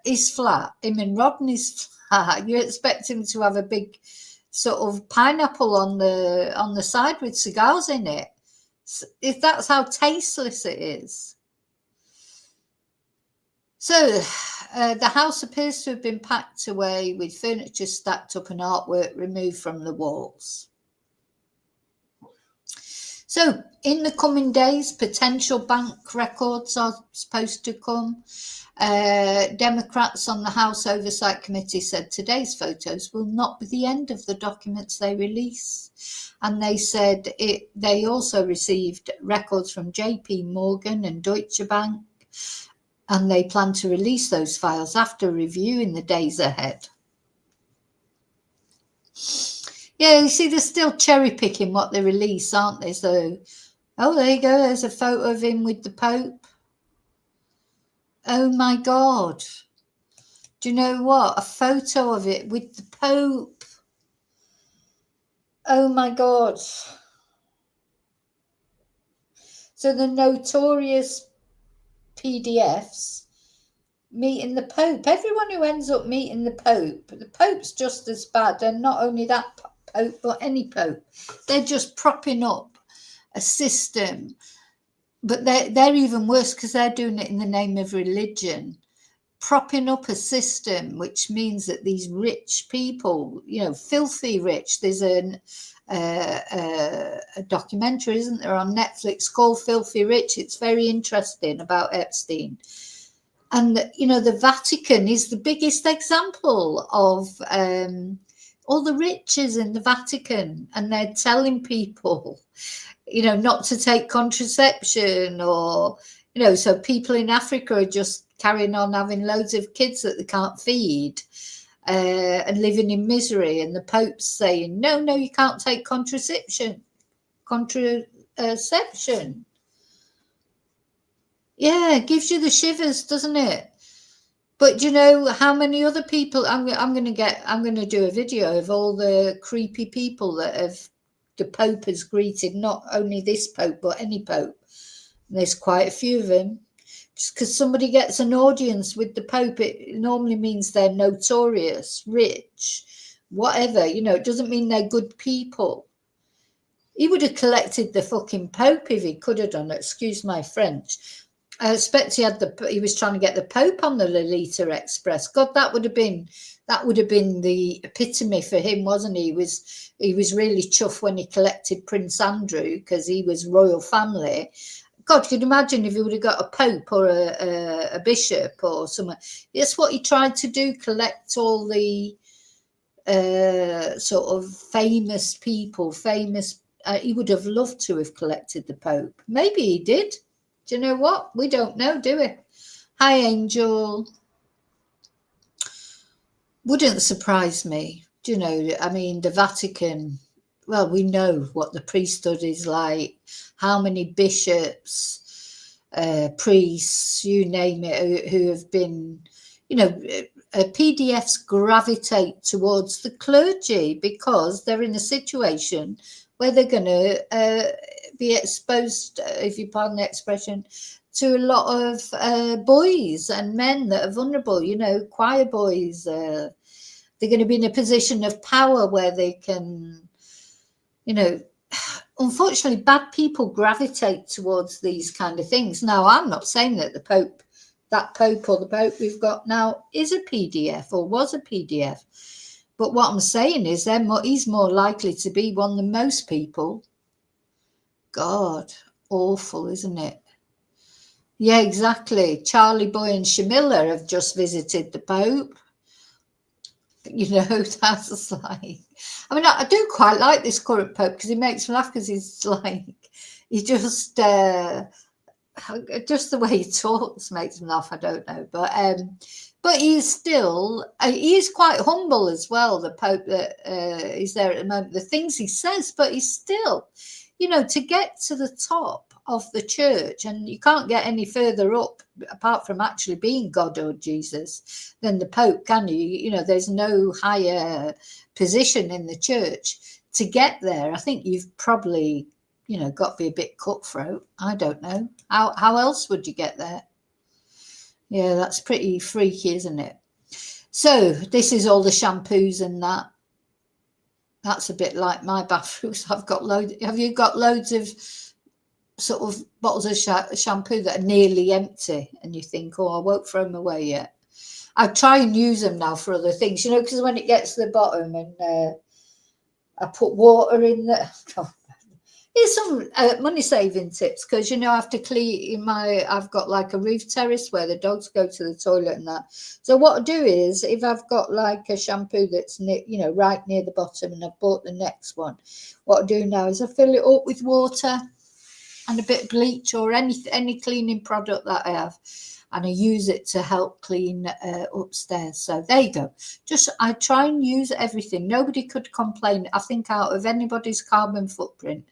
his flat, him and Rodney's flat. You expect him to have a big sort of pineapple on the side with cigars in it. If that's how tasteless it is. So the house appears to have been packed away with furniture stacked up and artwork removed from the walls. So in the coming days, potential bank records are supposed to come. Democrats on the House Oversight Committee said today's photos will not be the end of the documents they release. And they said they also received records from JP Morgan and Deutsche Bank, and they plan to release those files after review in the days ahead. Yeah, you see, they're still cherry picking what they release, aren't they? So, oh, there you go. There's a photo of him with the Pope. Oh my God. Do you know what? A photo of it with the Pope. Oh my God. So the notorious PDFs meeting the Pope. Everyone who ends up meeting the Pope's just as bad. And not only that Pope, but any Pope. They're just propping up a system but they're even worse because they're doing it in the name of religion, propping up a system which means that these rich people, filthy rich. There's a documentary, isn't there, on Netflix called Filthy Rich. It's very interesting about Epstein. And, the Vatican is the biggest example of all the riches in the Vatican. And they're telling people, not to take contraception or, so people in Africa are just carrying on having loads of kids that they can't feed and living in misery. And the Pope's saying, no, you can't take contraception. Yeah, it gives you the shivers, doesn't it? But do you know how many other people? I'm going to do a video of all the creepy people that the Pope has greeted, not only this Pope, but any Pope. And there's quite a few of them. Just because somebody gets an audience with the Pope, it normally means they're notorious, rich, whatever. It doesn't mean they're good people. He would have collected the fucking Pope if he could have done it. Excuse my French. I expect he was trying to get the Pope on the Lolita Express. God, that would have been the epitome for him, wasn't he? He was really chuffed when he collected Prince Andrew because he was royal family. God, could you imagine if he would have got a Pope or a bishop or something? That's what he tried to do, collect all the sort of famous people, he would have loved to have collected the Pope. Maybe he did. Do you know what? We don't know, do we? Hi, Angel. Wouldn't surprise me. Do you know, the Vatican, well, we know what the priesthood is like, how many bishops, priests, you name it, who have been, PDFs gravitate towards the clergy because they're in a situation where they're going to be exposed, if you pardon the expression, to a lot of boys and men that are vulnerable, choir boys. They're going to be in a position of power where they can, unfortunately, bad people gravitate towards these kind of things. Now, I'm not saying that that Pope or the Pope we've got now is a PDF or was a PDF. But what I'm saying is he's more likely to be one than most people. God, awful, isn't it? Yeah, exactly. Charlie Boy and Shamilla have just visited the Pope. That's like... I do quite like this current Pope because he makes me laugh because he's like... He just the way he talks makes me laugh. I don't know. But he's still... he is quite humble as well, the Pope that is there at the moment. The things he says, but he's still... to get to the top of the church, and you can't get any further up apart from actually being God or Jesus than the Pope, can you? There's no higher position in the church. To get there, I think you've probably, got to be a bit cutthroat. I don't know. How else would you get there? Yeah, that's pretty freaky, isn't it? So this is all the shampoos and that. That's a bit like my bathrooms. I've got loads. Have you got loads of sort of bottles of shampoo that are nearly empty and you think, oh, I won't throw them away yet? I try and use them now for other things, because when it gets to the bottom and I put water in there. Here's some money saving tips because I have to clean I've got like a roof terrace where the dogs go to the toilet and that. So what I do is if I've got like a shampoo that's right near the bottom and I've bought the next one, what I do now is I fill it up with water and a bit of bleach or any cleaning product that I have, and I use it to help clean upstairs. So there you go. I try and use everything. Nobody could complain. I think out of anybody's carbon footprint,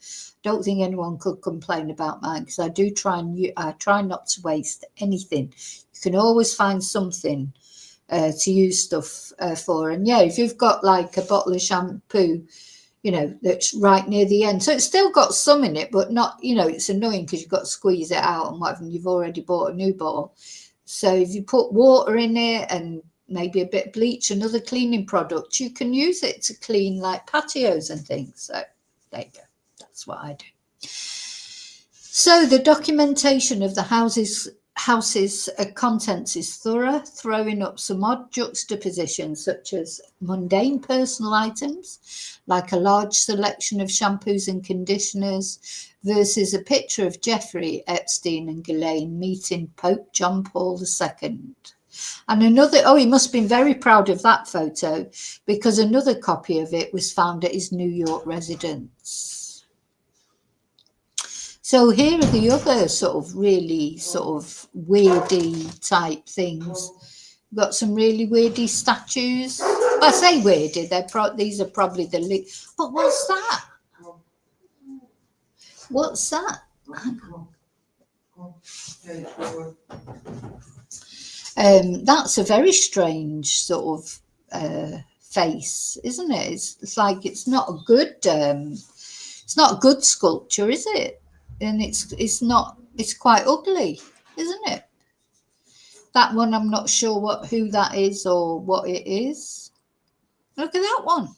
don't think anyone could complain about mine because I try not to waste anything. You can always find something to use stuff for. And yeah, if you've got like a bottle of shampoo, that's right near the end. So it's still got some in it, but not, it's annoying because you've got to squeeze it out and whatever, and you've already bought a new bottle. So if you put water in it and maybe a bit of bleach, another cleaning product, you can use it to clean like patios and things. So there you go. That's what I do. So the documentation of the house's contents is thorough, throwing up some odd juxtapositions such as mundane personal items, like a large selection of shampoos and conditioners, versus a picture of Jeffrey Epstein and Ghislaine meeting Pope John Paul II. And another, he must have been very proud of that photo, because another copy of it was found at his New York residence. So here are the other sort of really sort of weirdy type things. We've got some really weirdy statues. I say weirdy, these are probably the... But what's that? What's that? That's a very strange sort of face, isn't it? It's like it's not a good sculpture, is it? And it's quite ugly, isn't it? That one, I'm not sure who that is or what it is. Look at that one.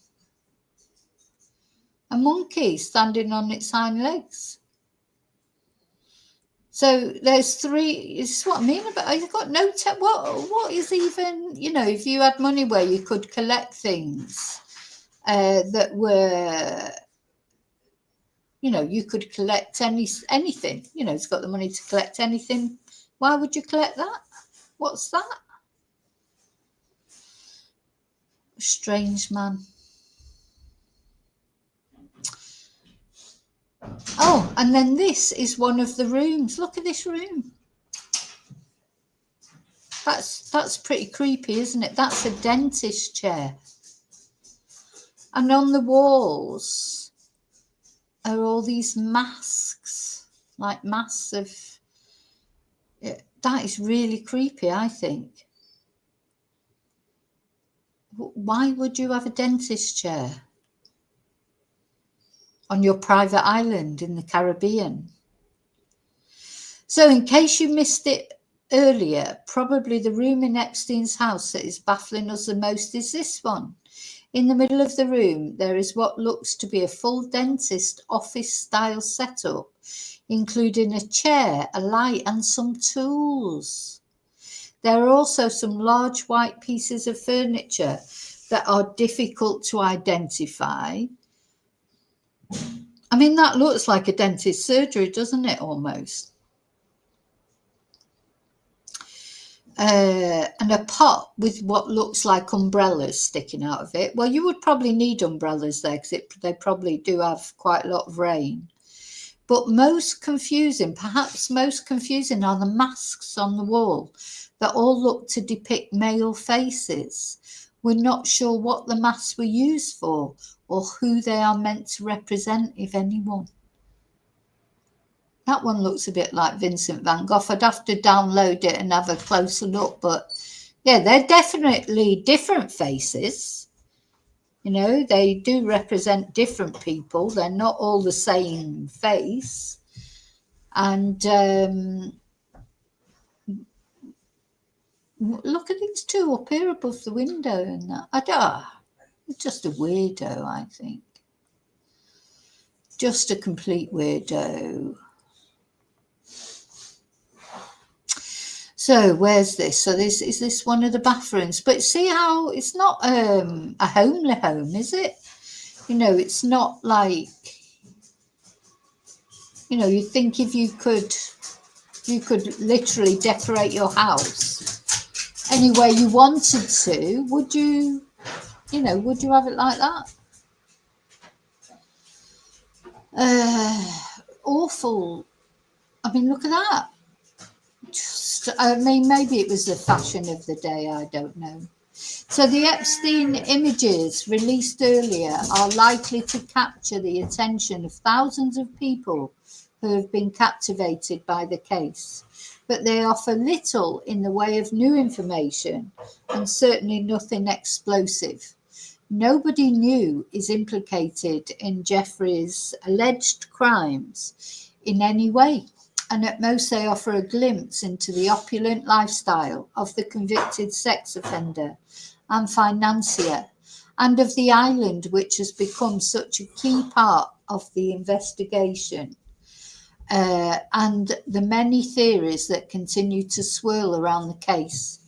A monkey standing on its hind legs. So there's three. This is what I mean about. You've got no. What is even? If you had money where you could collect things that were. You could collect anything. It's got the money to collect anything. Why would you collect that? What's that? Strange man. Oh, and then this is one of the rooms. Look at this room. That's pretty creepy, isn't it? That's a dentist chair. And on the walls are all these masks, like masks of... That is really creepy, I think. Why would you have a dentist chair on your private island in the Caribbean? So in case you missed it earlier, probably the room in Epstein's house that is baffling us the most is this one. In the middle of the room, there is what looks to be a full dentist office-style setup, including a chair, a light, and some tools. There are also some large white pieces of furniture that are difficult to identify. I mean, that looks like a dentist's surgery, doesn't it, almost? And a pot with what looks like umbrellas sticking out of it. Well, you would probably need umbrellas there because they probably do have quite a lot of rain. But perhaps most confusing are the masks on the wall that all look to depict male faces. We're not sure what the masks were used for or who they are meant to represent, if anyone. That one looks a bit like Vincent van Gogh. I'd have to download it and have a closer look. But yeah, they're definitely different faces. They do represent different people. They're not all the same face. And look at these two up here above the window. And that. It's just a weirdo, I think. Just a complete weirdo. So where's this? So is this one of the bathrooms? But see how it's not a homely home, is it? It's not like, you think if you could literally decorate your house any way you wanted to, would you have it like that? Awful. I mean, look at that. Maybe it was the fashion of the day, I don't know. So the Epstein images released earlier are likely to capture the attention of thousands of people who have been captivated by the case, but they offer little in the way of new information and certainly nothing explosive. Nobody new is implicated in Jeffrey's alleged crimes in any way. And at most they offer a glimpse into the opulent lifestyle of the convicted sex offender and financier, and of the island which has become such a key part of the investigation. and the many theories that continue to swirl around the case,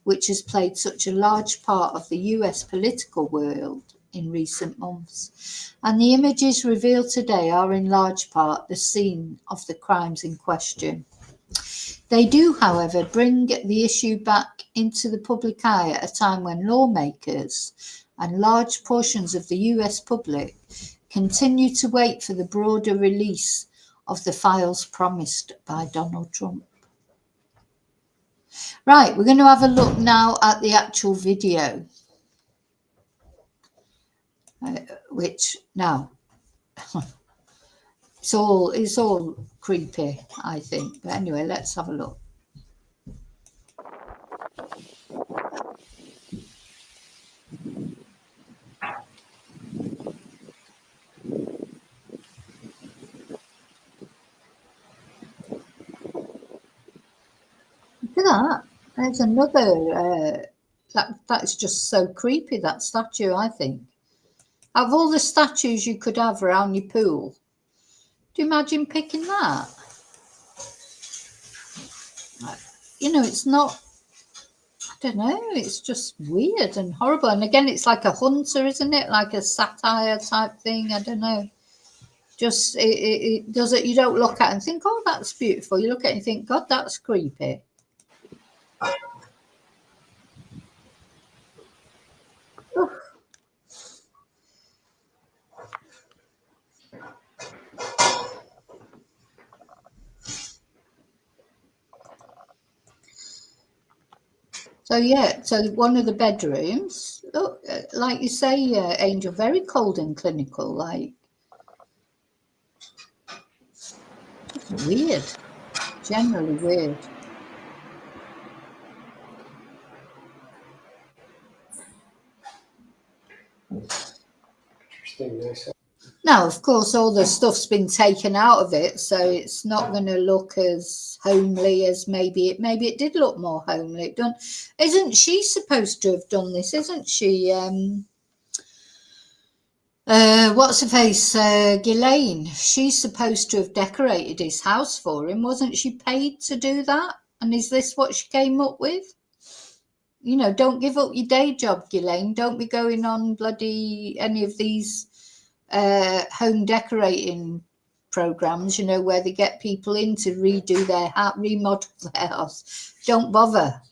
which has played such a large part of the US political world in recent months. And the images revealed today are in large part the scene of the crimes in question. They do, however, bring the issue back into the public eye at a time when lawmakers and large portions of the US public continue to wait for the broader release of the files promised by Donald Trump. Right, we're going to have a look now at the actual video, which now it's all creepy, I think. But anyway, let's have a look. Look at that. There's another, that's just so creepy, that statue, I think. Out of all the statues you could have around your pool, do you imagine picking that? You know, it's not, I don't know, it's just weird and horrible. And again, it's like a hunter, isn't it? Like a satire type thing, I don't know. Just, it does it, you don't look at it and think, oh, that's beautiful. You look at it and think, God, that's creepy. So yeah, so one of the bedrooms, look, like you say, Angel, very cold and clinical, like just weird, generally weird. Now, of course, all the stuff's been taken out of it, so it's not going to look as homely as maybe it did look more homely. Isn't she supposed to have done this? Isn't she? What's her face? Ghislaine. She's supposed to have decorated his house for him. Wasn't she paid to do that? And is this what she came up with? You know, don't give up your day job, Ghislaine. Don't be going on bloody any of these home decorating programs, you know, where they get people in to redo their house, remodel their house. Don't bother.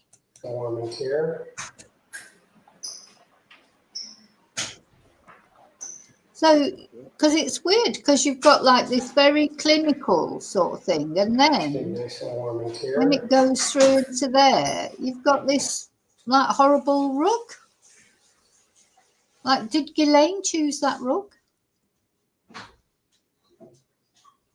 So, because it's weird, because you've got like this very clinical sort of thing, and then when it goes through into there, you've got this like horrible rug. Like, did Ghislaine choose that rug?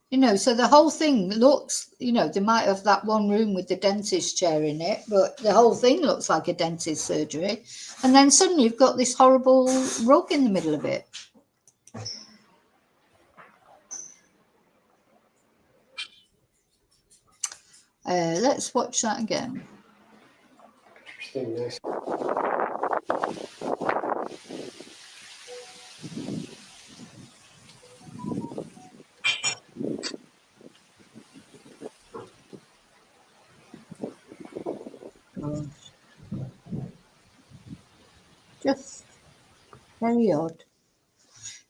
You know, so the whole thing looks, you know, they might have that one room with the dentist chair in it, but the whole thing looks like a dentist surgery. And then suddenly you've got this horrible rug in the middle of it. Let's watch that again. Interesting. Just very odd.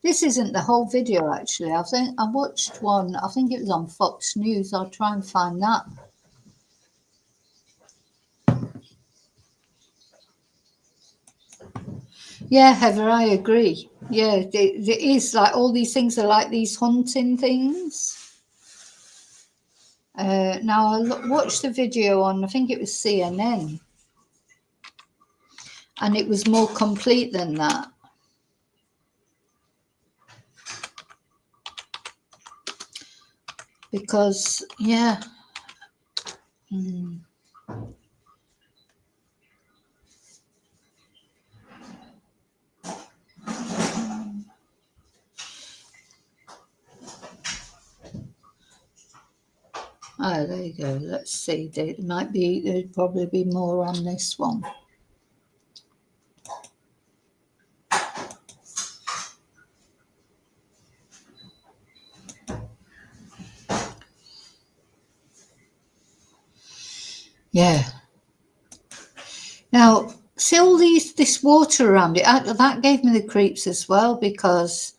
This isn't the whole video, actually. I think I watched one. I think it was on Fox News. I'll try and find that. Yeah, Heather, I agree. Yeah, it is like all these things are like these haunting things. Now, I watched the video on, I think it was CNN, and it was more complete than that. Because, yeah. Oh, there you go. Let's see. There'd probably be more on this one. Yeah. Now, see all this water around it, that gave me the creeps as well, because,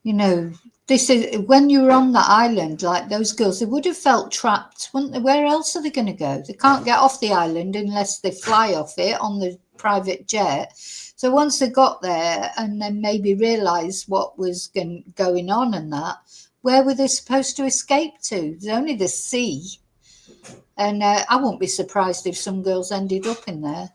you know, this is when you were on that island, like those girls, they would have felt trapped, wouldn't they? Where else are they going to go? They can't get off the island unless they fly off it on the private jet. So once they got there and then maybe realised what was going on and that, where were they supposed to escape to? There's only the sea. And I won't be surprised if some girls ended up in there.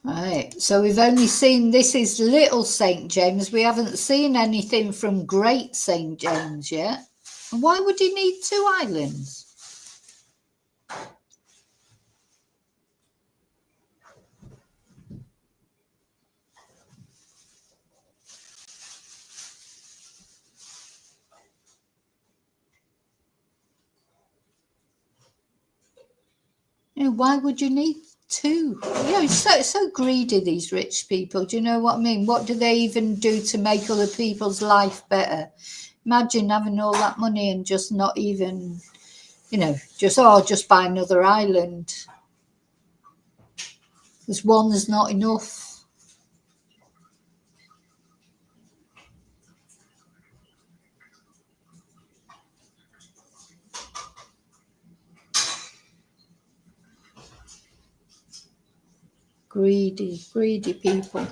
Right, so we've only seen, this is Little St. James. We haven't seen anything from Great St. James yet. And why would he need 2 islands? You know, why would you need 2? You know, it's so greedy, these rich people. Do you know what I mean? What do they even do to make other people's life better? Imagine having all that money and just not even, you know, just buy another island. Because one's not enough. Greedy people.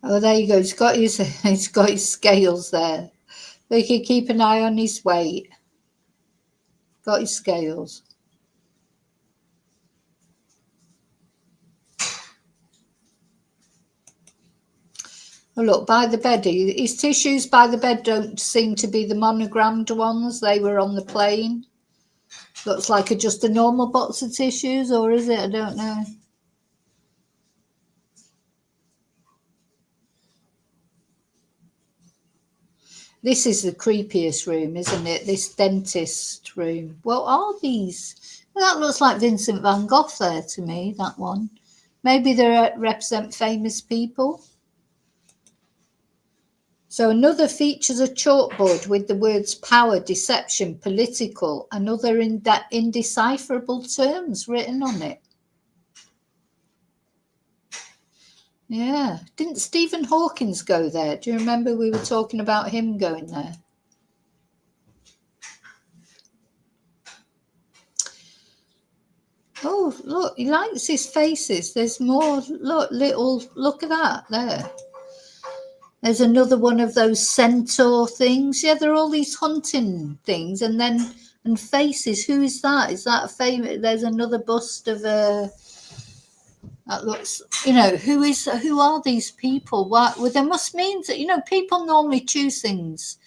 Oh, there you go. He's got his scales there. So he can keep an eye on his weight. Got his scales. Oh, look, by the bed. His tissues by the bed don't seem to be the monogrammed ones. They were on the plane. Looks like just a normal box of tissues, or is it? I don't know. This is the creepiest room, isn't it? This dentist room. Well, are these? That looks like Vincent van Gogh there to me, that one. Maybe they represent famous people. So another features a chalkboard with the words power, deception, political, and other indecipherable terms written on it. Yeah. Didn't Stephen Hawkins go there? Do you remember we were talking about him going there? Oh, look, he likes his faces. There's more. Look at that there. There's another one of those centaur things. Yeah, there are all these hunting things, and faces. Who is that? Is that a famous? There's another bust of a. That looks, you know, who are these people? What? Well, there must mean that, you know, people normally choose things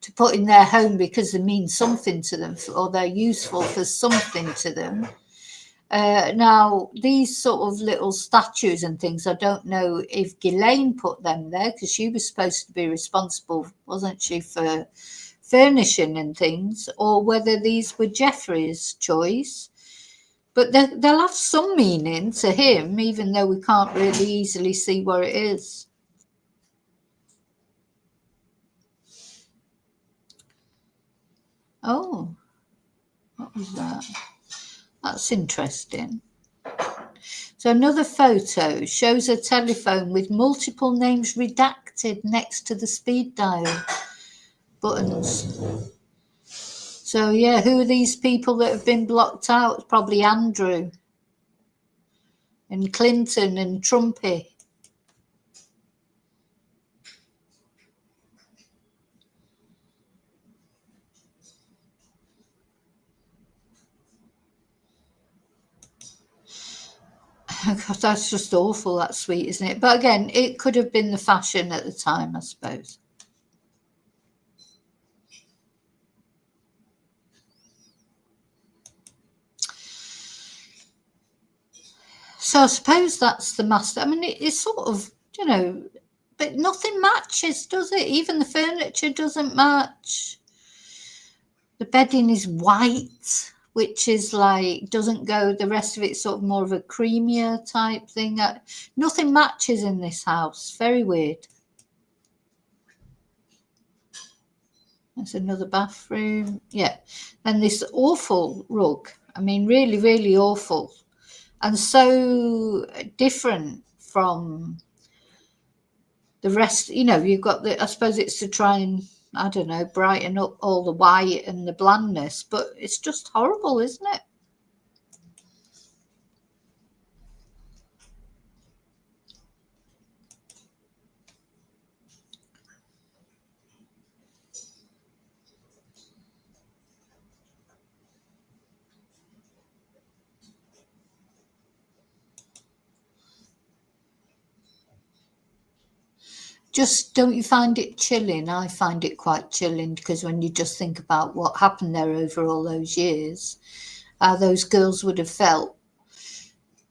to put in their home because they mean something to them, or they're useful for something to them. Now, these sort of little statues and things, I don't know if Ghislaine put them there, because she was supposed to be responsible, wasn't she, for furnishing and things, or whether these were Jeffrey's choice. But they'll have some meaning to him, even though we can't really easily see where it is. Oh, what was that? That's interesting. So another photo shows a telephone with multiple names redacted next to the speed dial buttons. So yeah, who are these people that have been blocked out? Probably Andrew and Clinton and Trumpy. God, that's just awful, that sweet, isn't it? But again, it could have been the fashion at the time, I suppose. So I suppose that's the master. I mean, it's sort of you know, but nothing matches, does it? Even the furniture doesn't match. The bedding is white, which is like, doesn't go, the rest of it's sort of more of a creamier type thing. Nothing matches in this house. Very weird. There's another bathroom. Yeah. And this awful rug. I mean, really, really awful. And so different from the rest. You know, you've got the, I suppose it's to try and, I don't know, brighten up all the white and the blandness, but it's just horrible, isn't it? Just, don't you find it chilling? I find it quite chilling, because when you just think about what happened there over all those years, how those girls would have felt,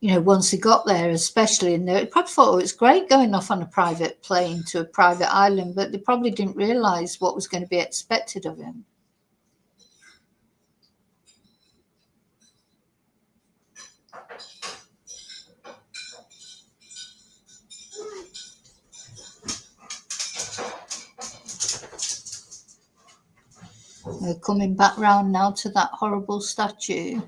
you know, once they got there, especially, and they probably thought, oh, it's great going off on a private plane to a private island, but they probably didn't realise what was going to be expected of him. We're coming back round now to that horrible statue.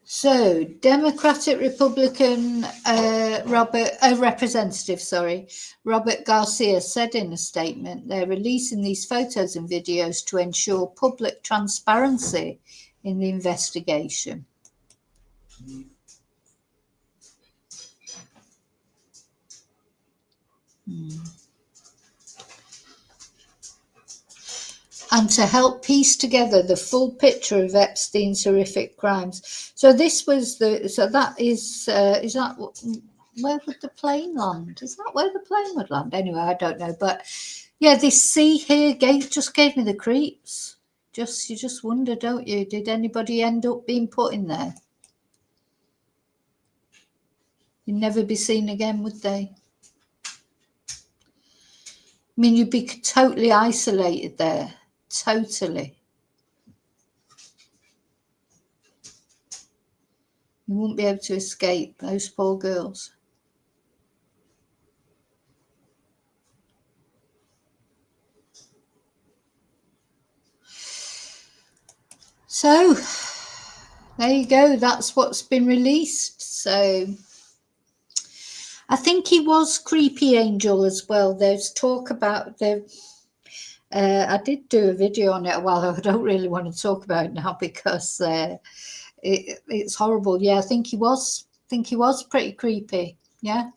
So, Democratic Republican representative, Robert Garcia said in a statement, they're releasing these photos and videos to ensure public transparency in the investigation. And to help piece together the full picture of Epstein's horrific crimes. So this was that is that, where would the plane land? Is that where the plane would land? Anyway, I don't know. But yeah, this sea here just gave me the creeps. You just wonder, don't you? Did anybody end up being put in there? You'd never be seen again, would they? I mean, you'd be totally isolated there. Totally. You wouldn't be able to escape, those poor girls. So, there you go. That's what's been released. So, I think he was Creepy Angel as well. There's talk about the... I did do a video on it a while ago. I don't really want to talk about it now because it's horrible. Yeah, I think he was pretty creepy. Yeah,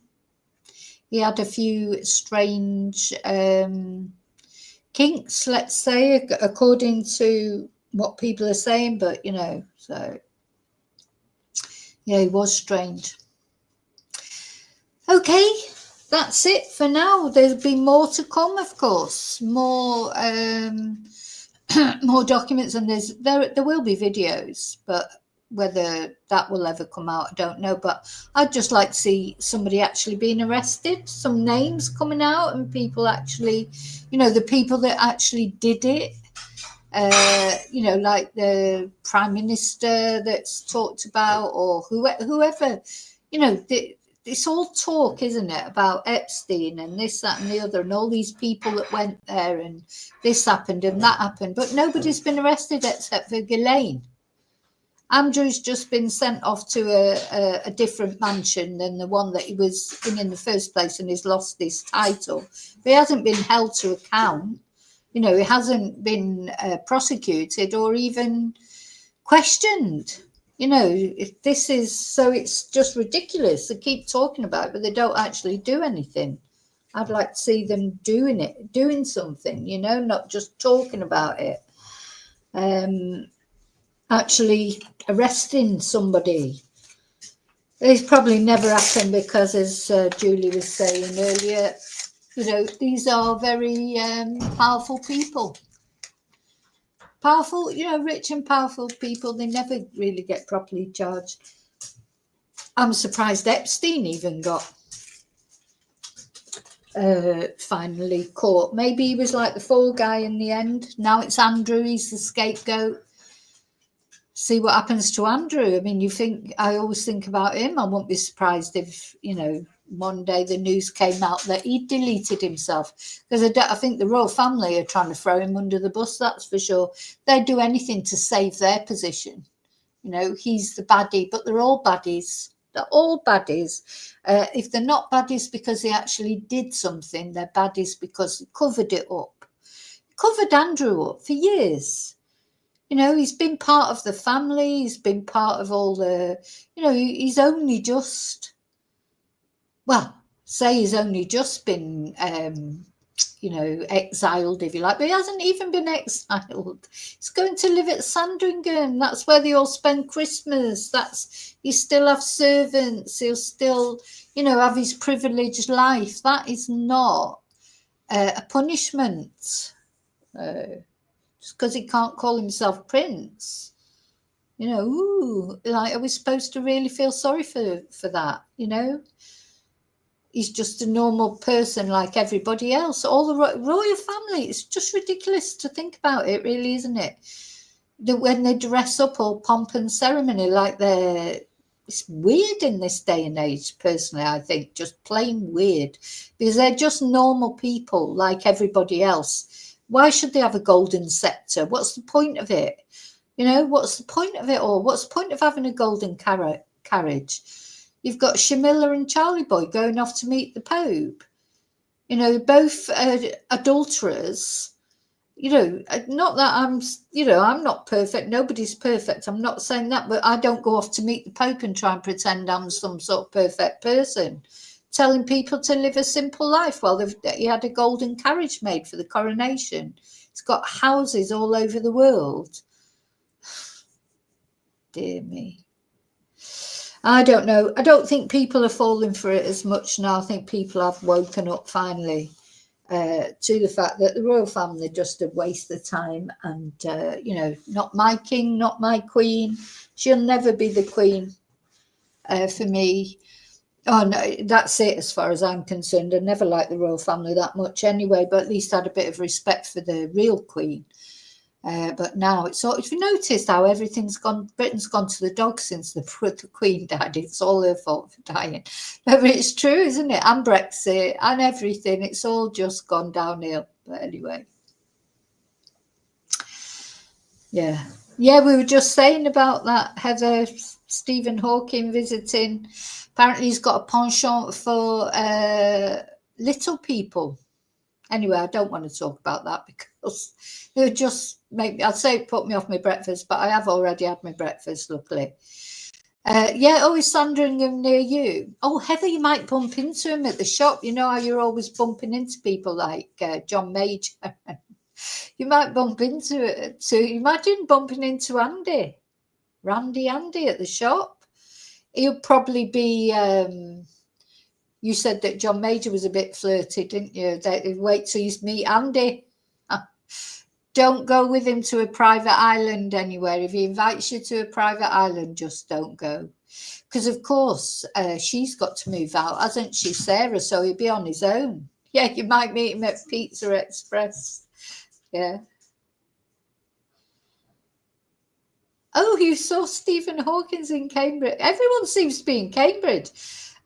he had a few strange kinks, let's say, according to what people are saying. But you know, so yeah, he was strange. Okay. That's it for now. There'll be more to come, of course. More more documents, and there will be videos, but whether that will ever come out, I don't know. But I'd just like to see somebody actually being arrested, some names coming out, and people actually, you know, the people that actually did it. You know, like the Prime Minister that's talked about, or whoever, you know, it's all talk, isn't it, about Epstein and this, that, and the other, and all these people that went there, and this happened and that happened, but nobody's been arrested except for Ghislaine. Andrew's just been sent off to a different mansion than the one that he was in the first place, and he's lost his title. But he hasn't been held to account. You know, he hasn't been prosecuted or even questioned. You know, if this is, so it's just ridiculous. They keep talking about it, but they don't actually do anything. I'd like to see them doing something, you know, not just talking about it. Actually arresting somebody. It's probably never happened because, as Julie was saying earlier, you know, these are very powerful people. Powerful, you know, rich and powerful people, they never really get properly charged. I'm surprised Epstein even got finally caught. Maybe he was like the fall guy in the end. Now it's Andrew, he's the scapegoat. See what happens to Andrew. I mean, I always think about him. I won't be surprised if, you know, one day the news came out that he deleted himself, because I think the royal family are trying to throw him under the bus, that's for sure. They'd do anything to save their position. You know, he's the baddie, but they're all baddies. They're all baddies. If they're not baddies because they actually did something, they're baddies because they covered it up. Covered Andrew up for years. You know, he's been part of the family. He's been part of all the, you know, he's only just, well, say he's only just been, you know, exiled, if you like, but he hasn't even been exiled. He's going to live at Sandringham. That's where they all spend Christmas. He still have servants. He'll still, you know, have his privileged life. That is not a punishment. Just because he can't call himself prince, you know, ooh, like, are we supposed to really feel sorry for that? You know, he's just a normal person like everybody else. All the royal family, it's just ridiculous to think about it, really, isn't it? That when they dress up all pomp and ceremony, like it's weird in this day and age, personally, I think, just plain weird, because they're just normal people like everybody else. Why should they have a golden scepter? What's the point of it? You know, what's the point of it all? What's the point of having a golden carriage? You've got Shamilla and Charlie Boy going off to meet the Pope. You know, both adulterers. You know, not that I'm not perfect. Nobody's perfect. I'm not saying that, but I don't go off to meet the Pope and try and pretend I'm some sort of perfect person, telling people to live a simple life while he had a golden carriage made for the coronation. It's got houses all over the world. Dear me. I don't know. I don't think people are falling for it as much now. I think people have woken up finally to the fact that the royal family just a waste of time. And, you know, not my king, not my queen. She'll never be the queen for me. Oh, no, that's it as far as I'm concerned. I never liked the royal family that much anyway, but at least I had a bit of respect for the real queen. But now it's all, if you noticed how everything's gone, Britain's gone to the dog since the Queen died. It's all her fault for dying. But it's true, isn't it? And Brexit and everything. It's all just gone downhill. But anyway. Yeah. Yeah, we were just saying about that, Heather, Stephen Hawking visiting. Apparently he's got a penchant for little people. Anyway, I don't want to talk about that because it would just make me, I'd say it put me off my breakfast, but I have already had my breakfast, luckily. Is Sandringham near you? Oh, Heather, you might bump into him at the shop. You know how you're always bumping into people like John Major. You might bump into it too. Imagine bumping into Andy at the shop. He'll probably be... You said that John Major was a bit flirty, didn't you? Wait till you meet Andy. Don't go with him to a private island anywhere. If he invites you to a private island, just don't go. Because, of course, she's got to move out, hasn't she, Sarah? So he'll be on his own. Yeah, you might meet him at Pizza Express. Yeah. Oh, you saw Stephen Hawkins in Cambridge. Everyone seems to be in Cambridge.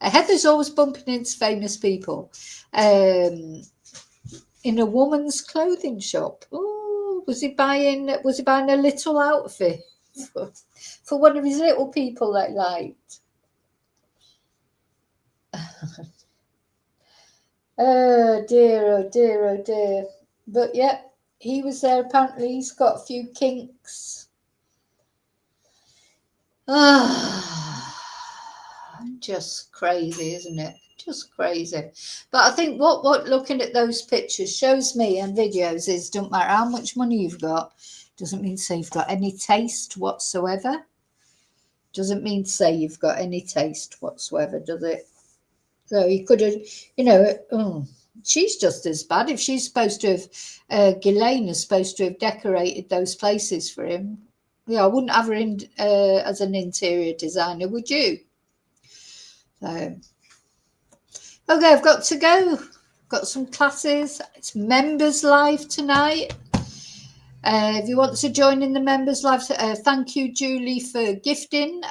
Heather's always bumping into famous people in a woman's clothing shop. Oh, was he buying a little outfit for one of his little people that he liked? Oh dear, oh dear, oh dear. But yeah, he was there. Apparently, he's got a few kinks. Just crazy, isn't it? Just crazy. But I think what looking at those pictures shows me and videos is, don't matter how much money you've got, doesn't mean to say you've got any taste whatsoever. Doesn't mean to say you've got any taste whatsoever, does it? So he could have, she's just as bad. If she's supposed to have, Ghislaine is supposed to have decorated those places for him. Yeah, I wouldn't have her in as an interior designer, would you? So, okay, I've got to go. Got some classes. It's members live tonight. If you want to join in the members live, thank you, Julie, for gifting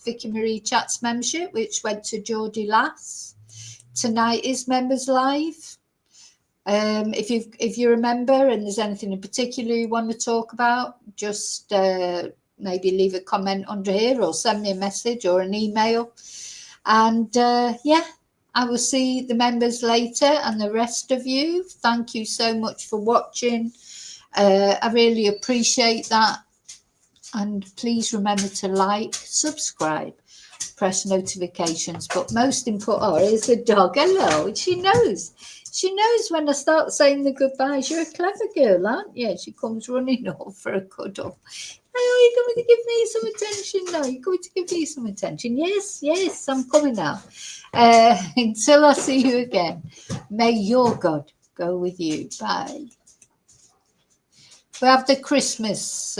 Vicky Marie Chats membership, which went to Geordie Lass. Tonight is members live. If you remember and there's anything in particular you want to talk about, just maybe leave a comment under here or send me a message or an email. And yeah, I will see the members later, and the rest of you, thank you so much for watching. I really appreciate that. And please remember to like, subscribe, press notifications. But most important, oh, here's the dog. Hello. She knows. She knows when I start saying the goodbyes. You're a clever girl, aren't you? She comes running up for a cuddle. Hey, are you going to give me some attention now? You're going to give me some attention? Yes, yes, I'm coming now. Until I see you again, may your God go with you. Bye. We have the Christmas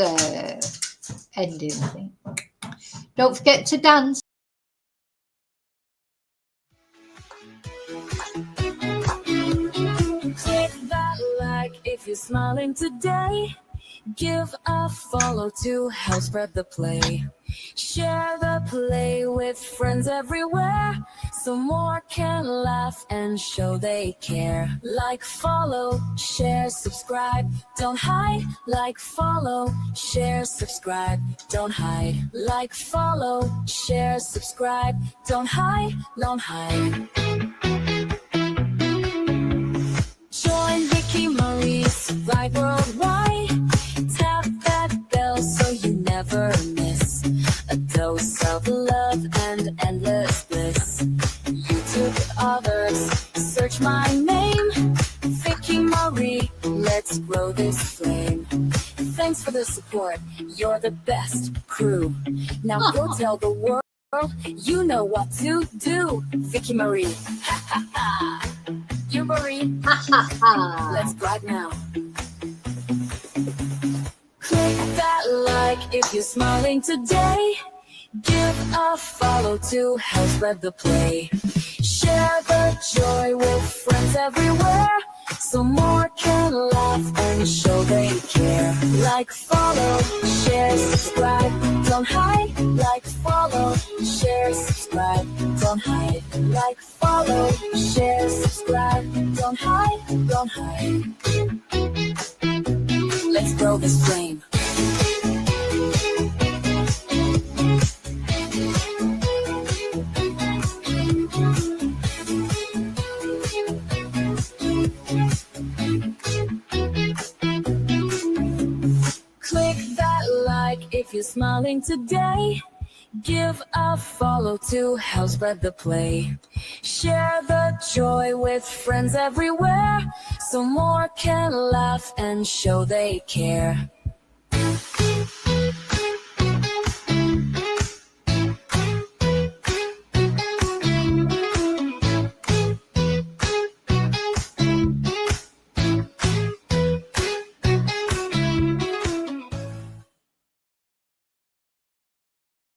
ending thing. Don't forget to dance. Click that like if you're smiling today. Give a follow to help spread the play. Share the play with friends everywhere, so more can laugh and show they care. Like, follow, share, subscribe, don't hide. Like, follow, share, subscribe, don't hide. Like, follow, share, subscribe, don't hide, don't hide. Join Vicky Marie's Ride Worldwide. Tap that bell so you never miss a dose of love and endless bliss. YouTube others, search my name, Vicky Marie, let's grow this flame. Thanks for the support, you're the best crew. Now go tell the world, you know what to do. Vicky Marie, ha ha ha. You Marie, ha ha ha. Let's brag now. Click that like if you're smiling today. Give a follow to help spread the play. Share the joy with friends everywhere, so more can laugh and show they care. Like, follow, share, subscribe, don't hide. Like, follow, share, subscribe, don't hide. Like, follow, share, subscribe, don't hide, don't hide. Let's grow this flame. Click that like if you're smiling today. Give a follow to help spread the play. Share the joy with friends everywhere, so more can laugh and show they care.